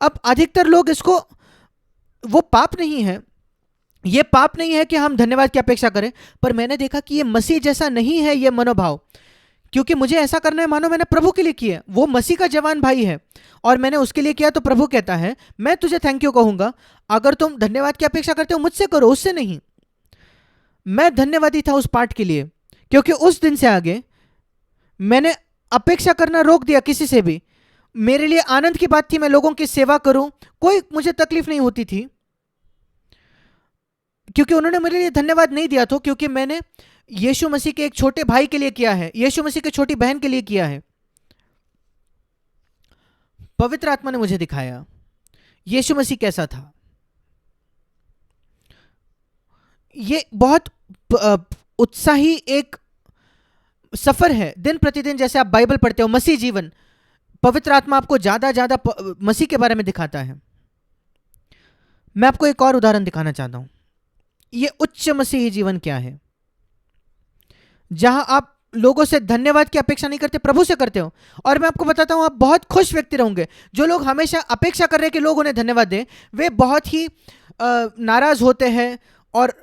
अब अधिकतर लोग इसको, वो पाप नहीं है, ये पाप नहीं है कि हम धन्यवाद की अपेक्षा करें, पर मैंने देखा कि ये मसीह जैसा नहीं है ये मनोभाव, क्योंकि मुझे ऐसा करना है मानो मैंने प्रभु के लिए किया। वो मसीह का जवान भाई है और मैंने उसके लिए किया, तो प्रभु कहता है मैं तुझे थैंक यू कहूंगा, अगर तुम धन्यवाद की अपेक्षा करते हो मुझसे करो, उससे नहीं। मैं धन्यवादी था उस पाठ के लिए, क्योंकि उस दिन से आगे मैंने अपेक्षा करना रोक दिया किसी से भी। मेरे लिए आनंद की बात थी मैं लोगों की सेवा करूं, कोई मुझे तकलीफ नहीं होती थी, क्योंकि उन्होंने मेरे लिए धन्यवाद नहीं दिया, तो क्योंकि मैंने यीशु मसीह के एक छोटे भाई के लिए किया है, यीशु मसीह की छोटी बहन के लिए किया है। पवित्र आत्मा ने मुझे दिखाया यीशु मसीह कैसा था। ये बहुत उत्साही एक सफर है, दिन प्रतिदिन जैसे आप बाइबल पढ़ते हो, मसीह जीवन, पवित्र आत्मा आपको ज्यादा ज्यादा मसीह के बारे में दिखाता है। मैं आपको एक और उदाहरण दिखाना चाहता हूं, ये उच्च मसीही जीवन क्या है, जहां आप लोगों से धन्यवाद की अपेक्षा नहीं करते, प्रभु से करते हो। और मैं आपको बताता हूं, आप बहुत खुश व्यक्ति रहोगे। जो लोग हमेशा अपेक्षा कर रहे हैं कि लोग उन्हें धन्यवाद दें, वे बहुत ही नाराज होते हैं, और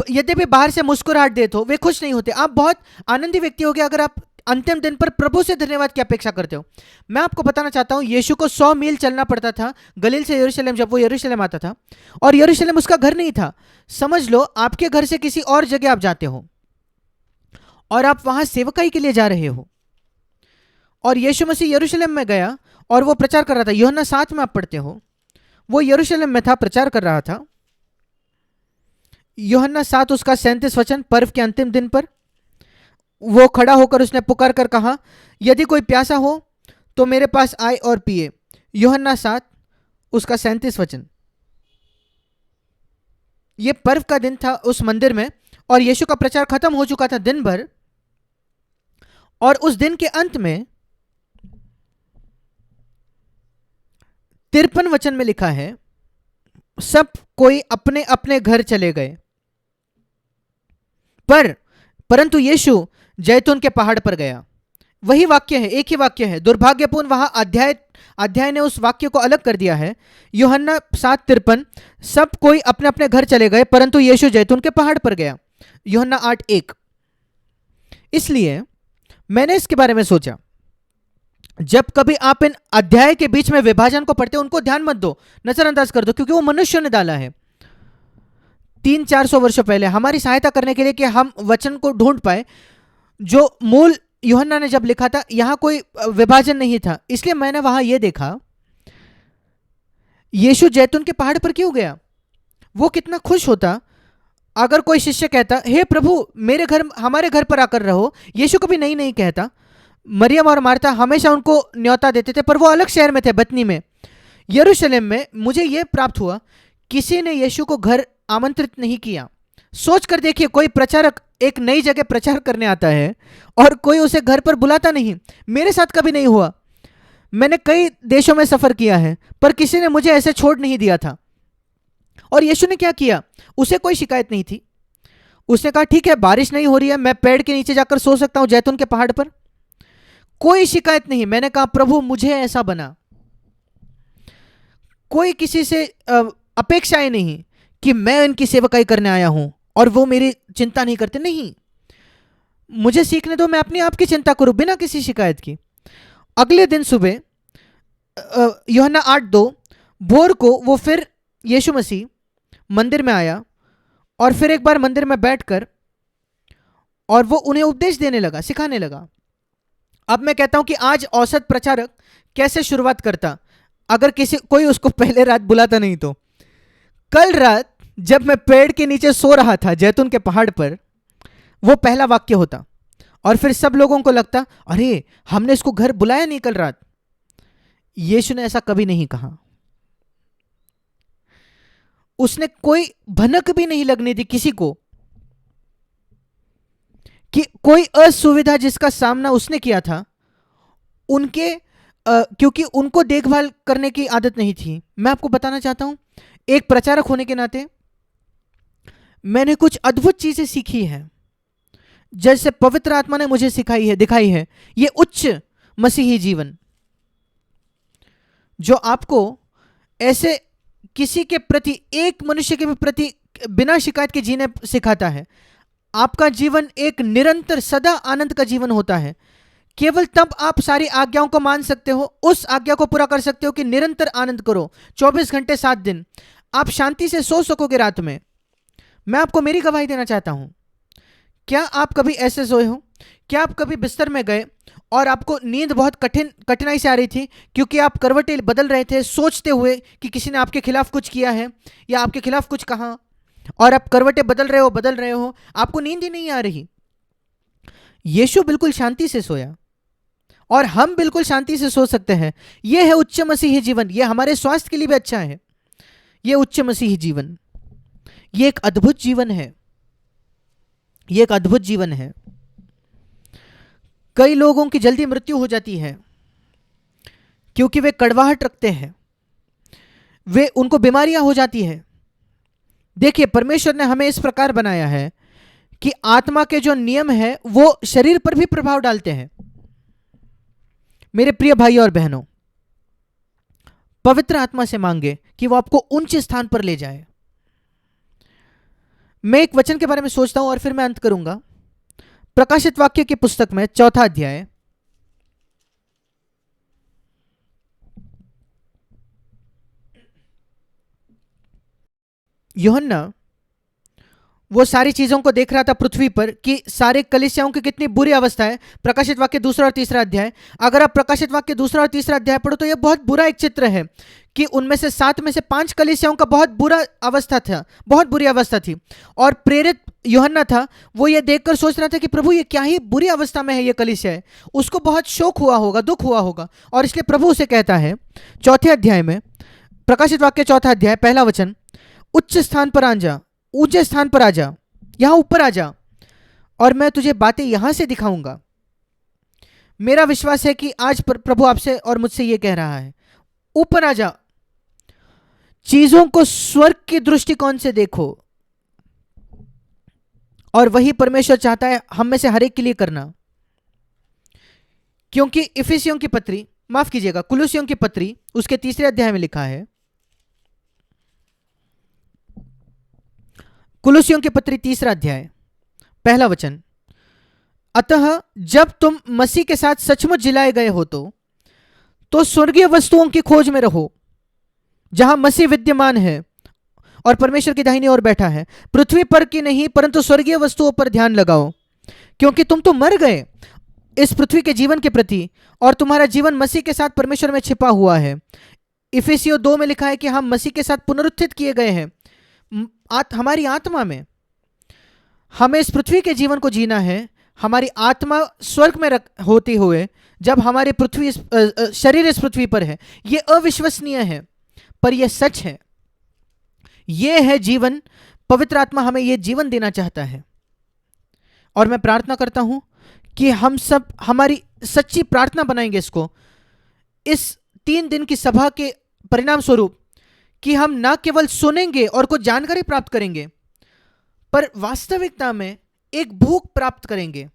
यद्यपि बाहर से मुस्कुराहट देते हो, वे खुश नहीं होते। आप बहुत आनंदी व्यक्ति होगे अगर आप अंतिम दिन पर प्रभु से धन्यवाद की अपेक्षा करते हो। मैं आपको बताना चाहता हूं, यीशु को 100 मील चलना पड़ता था गलील से यरूशलेम, जब वो यरूशलेम आता था, और यरूशलेम उसका घर नहीं था। समझ लो आपके घर से किसी और जगह आप जाते हो और आप वहां सेवकाई के लिए जा रहे हो, और यीशु मसीह यरूशलेम में गया और वो प्रचार कर रहा था। यूहन्ना 7 में आप पढ़ते हो, वो यरूशलेम में था, प्रचार कर रहा था। यूहन्ना 7 उसका 37 वचन, पर्व के अंतिम दिन पर वो खड़ा होकर उसने पुकार कर कहा, यदि कोई प्यासा हो तो मेरे पास आए और पिए। यूहन्ना 7 उसका 37 वचन। ये पर्व का दिन था उस मंदिर में, और यीशु का प्रचार खत्म हो चुका था दिन भर, और उस दिन के अंत में 53 वचन में लिखा है, सब कोई अपने अपने घर चले गए, परंतु यीशु जैतून के पहाड़ पर गया। वही वाक्य है, एक ही वाक्य है। दुर्भाग्यपूर्ण वहां अध्याय ने उस वाक्य को अलग कर दिया है। यूहन्ना 7:53, सब कोई अपने अपने घर चले गए परंतु यीशु जैतून के पहाड़ पर गया। यूहन्ना 8:1। इसलिए मैंने इसके बारे में सोचा, जब कभी आप इन अध्याय के बीच में विभाजन को पढ़ते हो, उनको ध्यान मत दो, नजरअंदाज कर दो, क्योंकि वो मनुष्य ने डाला है 300-400 वर्षों पहले हमारी सहायता करने के लिए कि हम वचन को ढूंढ पाए। जो मूल यूहन्ना ने जब लिखा था, यहां कोई विभाजन नहीं था। इसलिए मैंने वहां यह देखा, यीशु जैतून के पहाड़ पर क्यों गया। वो कितना खुश होता अगर कोई शिष्य कहता, हे प्रभु मेरे घर, हमारे घर पर आकर रहो। यीशु कभी नहीं नहीं कहता। मरियम और मार्था हमेशा उनको न्योता देते थे, पर वो अलग शहर में थे, बतनी में। यरूशलेम में मुझे यह प्राप्त हुआ, किसी ने यीशु को घर आमंत्रित नहीं किया। सोच कर देखिए, कोई प्रचारक एक नई जगह प्रचार करने आता है और कोई उसे घर पर बुलाता नहीं। मेरे साथ कभी नहीं हुआ। मैंने कई देशों में सफर किया है, पर किसी ने मुझे ऐसे छोड़ नहीं दिया था। और यीशु ने क्या किया, उसे कोई शिकायत नहीं थी। उसने कहा, ठीक है बारिश नहीं हो रही है, मैं पेड़ के नीचे जाकर सो सकता हूं जैतून के पहाड़ पर। कोई शिकायत नहीं। मैंने कहा, प्रभु मुझे ऐसा बना। कोई किसी से अपेक्षाएं नहीं कि मैं इनकी सेवकाई करने आया हूं और वो मेरी चिंता नहीं करते। नहीं, मुझे सीखने दो, मैं अपनी आप की चिंता करूं बिना किसी शिकायत की। अगले दिन सुबह यूहन्ना 8:2, भोर को वो फिर यीशु मसीह मंदिर में आया और फिर एक बार मंदिर में बैठकर और वो उन्हें उपदेश देने लगा, सिखाने लगा। अब मैं कहता हूं कि आज औसत प्रचारक कैसे शुरुआत करता अगर कोई उसको पहले रात बुलाता नहीं तो। कल रात जब मैं पेड़ के नीचे सो रहा था जैतून के पहाड़ पर, वो पहला वाक्य होता, और फिर सब लोगों को लगता, अरे हमने इसको घर बुलाया नहीं कल रात। यीशु ने ऐसा कभी नहीं कहा। उसने कोई भनक भी नहीं लगने दी किसी को कि कोई असुविधा जिसका सामना उसने किया था उनके क्योंकि उनको देखभाल करने की आदत नहीं थी। मैं आपको बताना चाहता हूं, एक प्रचारक होने के नाते मैंने कुछ अद्भुत चीजें सीखी हैं, जैसे पवित्र आत्मा ने मुझे सिखाई है, दिखाई है। ये उच्च मसीही जीवन जो आपको ऐसे किसी के प्रति, एक मनुष्य के प्रति बिना शिकायत के जीने सिखाता है। आपका जीवन एक निरंतर सदा आनंद का जीवन होता है। केवल तब आप सारी आज्ञाओं को मान सकते हो, उस आज्ञा को पूरा कर सकते हो कि निरंतर आनंद करो 24 घंटे 7 दिन। आप शांति से सो सकोगे रात में। मैं आपको मेरी गवाही देना चाहता हूं। क्या आप कभी ऐसे सोए हो? क्या आप कभी बिस्तर में गए और आपको नींद बहुत कठिनाई से आ रही थी क्योंकि आप करवटें बदल रहे थे सोचते हुए कि किसी ने आपके खिलाफ कुछ किया है या आपके खिलाफ कुछ कहा, और आप करवटें बदल रहे हो, आपको नींद ही नहीं आ रही। यीशु बिल्कुल शांति से सोया और हम बिल्कुल शांति से सो सकते हैं। यह है उच्च मसीही जीवन। यह हमारे स्वास्थ्य के लिए भी अच्छा है। यह उच्च मसीही जीवन, यह एक अद्भुत जीवन है। यह एक अद्भुत जीवन है। कई लोगों की जल्दी मृत्यु हो जाती है क्योंकि वे कड़वाहट रखते हैं, उनको बीमारियां हो जाती है। देखिए, परमेश्वर ने हमें इस प्रकार बनाया है कि आत्मा के जो नियम है वो शरीर पर भी प्रभाव डालते हैं। मेरे प्रिय भाई और बहनों, पवित्र आत्मा से मांगे कि वो आपको ऊंचे स्थान पर ले जाए। मैं एक वचन के बारे में सोचता हूं और फिर मैं अंत करूंगा। प्रकाशित वाक्य की पुस्तक में 4 अध्याय, यूहन्ना वो सारी चीजों को देख रहा था पृथ्वी पर कि सारे कलीसियाओं की कितनी बुरी अवस्था है। प्रकाशित वाक्य 2 और 3 अध्याय, अगर आप प्रकाशित वाक्य 2 और 3 अध्याय पढ़ो तो यह बहुत बुरा एक चित्र है कि उनमें से 7 में से 5 कलीसियाओं का बहुत बुरा अवस्था था, बहुत बुरी अवस्था थी। और प्रेरित यूहन्ना था, वो ये देखकर सोच रहा था कि प्रभु ये क्या ही बुरी अवस्था में है ये कलीसिया है। उसको बहुत शोक हुआ होगा, दुख हुआ होगा, और इसलिए प्रभु उसे कहता है 4 अध्याय में, प्रकाशित वाक्य 4 अध्याय 1 वचन, उच्च स्थान पर आ जा, ऊंचे स्थान पर आ जा, यहां ऊपर आ जा और मैं तुझे बातें यहां से दिखाऊंगा। मेरा विश्वास है कि आज प्रभु आपसे और मुझसे यह कह रहा है, ऊपर आ जा, चीजों को स्वर्ग की दृष्टिकोण से देखो। और वही परमेश्वर चाहता है हम में से हर एक के लिए करना, क्योंकि इफिसियों की पत्री, माफ कीजिएगा, कुलुसियों की पत्री उसके 3 अध्याय में लिखा है, कुलुसियों की पत्री 3 अध्याय 1 वचन, अतः जब तुम मसीह के साथ सचमुच जिलाए गए हो तो स्वर्गीय वस्तुओं की खोज में रहो जहां मसीह विद्यमान है और परमेश्वर की दाहिनी ओर बैठा है। पृथ्वी पर की नहीं परंतु स्वर्गीय वस्तुओं पर ध्यान लगाओ, क्योंकि तुम तो मर गए इस पृथ्वी के जीवन के प्रति और तुम्हारा जीवन मसीह के साथ परमेश्वर में छिपा हुआ है। इफिसियों 2 में लिखा है कि हम मसीह के साथ पुनरुत्थित किए गए हैं हमारी आत्मा में। हमें इस पृथ्वी के जीवन को जीना है, हमारी आत्मा स्वर्ग में होते हुए जब हमारी पृथ्वी शरीर इस पृथ्वी पर है। यह अविश्वसनीय है पर यह सच है, यह है जीवन। पवित्र आत्मा हमें यह जीवन देना चाहता है और मैं प्रार्थना करता हूं कि हम सब हमारी सच्ची प्रार्थना बनाएंगे इसको, इस 3 दिन की सभा के परिणाम स्वरूप, कि हम ना केवल सुनेंगे और कुछ जानकारी प्राप्त करेंगे पर वास्तविकता में एक भूख प्राप्त करेंगे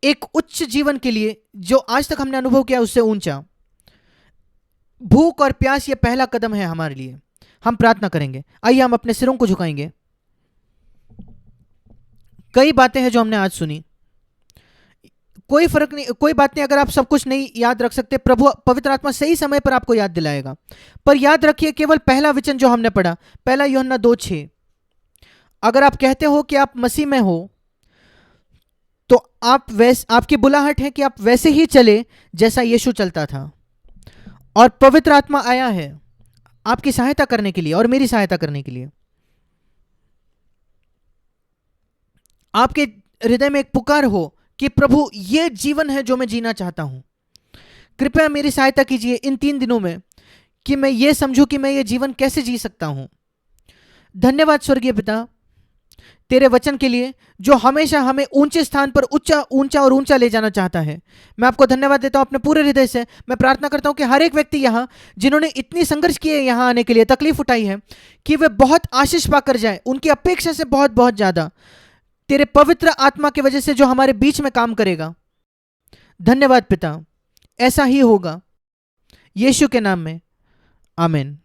एक उच्च जीवन के लिए जो आज तक हमने अनुभव किया उससे ऊंचा। भूख और प्यास ये पहला कदम है हमारे लिए। हम प्रार्थना करेंगे, आइए हम अपने सिरों को झुकाएंगे। कई बातें हैं जो हमने आज सुनी, कोई फर्क नहीं, कोई बात नहीं, अगर आप सब कुछ नहीं याद रख सकते, प्रभु पवित्र आत्मा सही समय पर आपको याद दिलाएगा। पर याद रखिए केवल पहला वचन जो हमने पढ़ा, 1 यूहन्ना 2:6, अगर आप कहते हो कि आप मसीह में हो तो आपकी बुलाहट है कि आप वैसे ही चले जैसा यीशु चलता था। और पवित्र आत्मा आया है आपकी सहायता करने के लिए और मेरी सहायता करने के लिए। आपके हृदय में एक पुकार हो कि प्रभु ये जीवन है जो मैं जीना चाहता हूं, कृपया मेरी सहायता कीजिए इन 3 दिनों में कि मैं ये समझूं कि मैं ये जीवन कैसे जी सकता हूं। धन्यवाद स्वर्गीय पिता तेरे वचन के लिए जो हमेशा हमें ऊंचे स्थान पर ऊंचा और ऊंचा ले जाना चाहता है। मैं आपको धन्यवाद देता हूं अपने पूरे हृदय से। मैं प्रार्थना करता हूं कि हर एक व्यक्ति यहां जिन्होंने इतनी संघर्ष किए यहां आने के लिए, तकलीफ उठाई है, कि वे बहुत आशीष पाकर जाए, उनकी अपेक्षा से बहुत बहुत ज्यादा, तेरे पवित्र आत्मा की वजह से जो हमारे बीच में काम करेगा। धन्यवाद पिता, ऐसा ही होगा यीशु के नाम में, आमीन।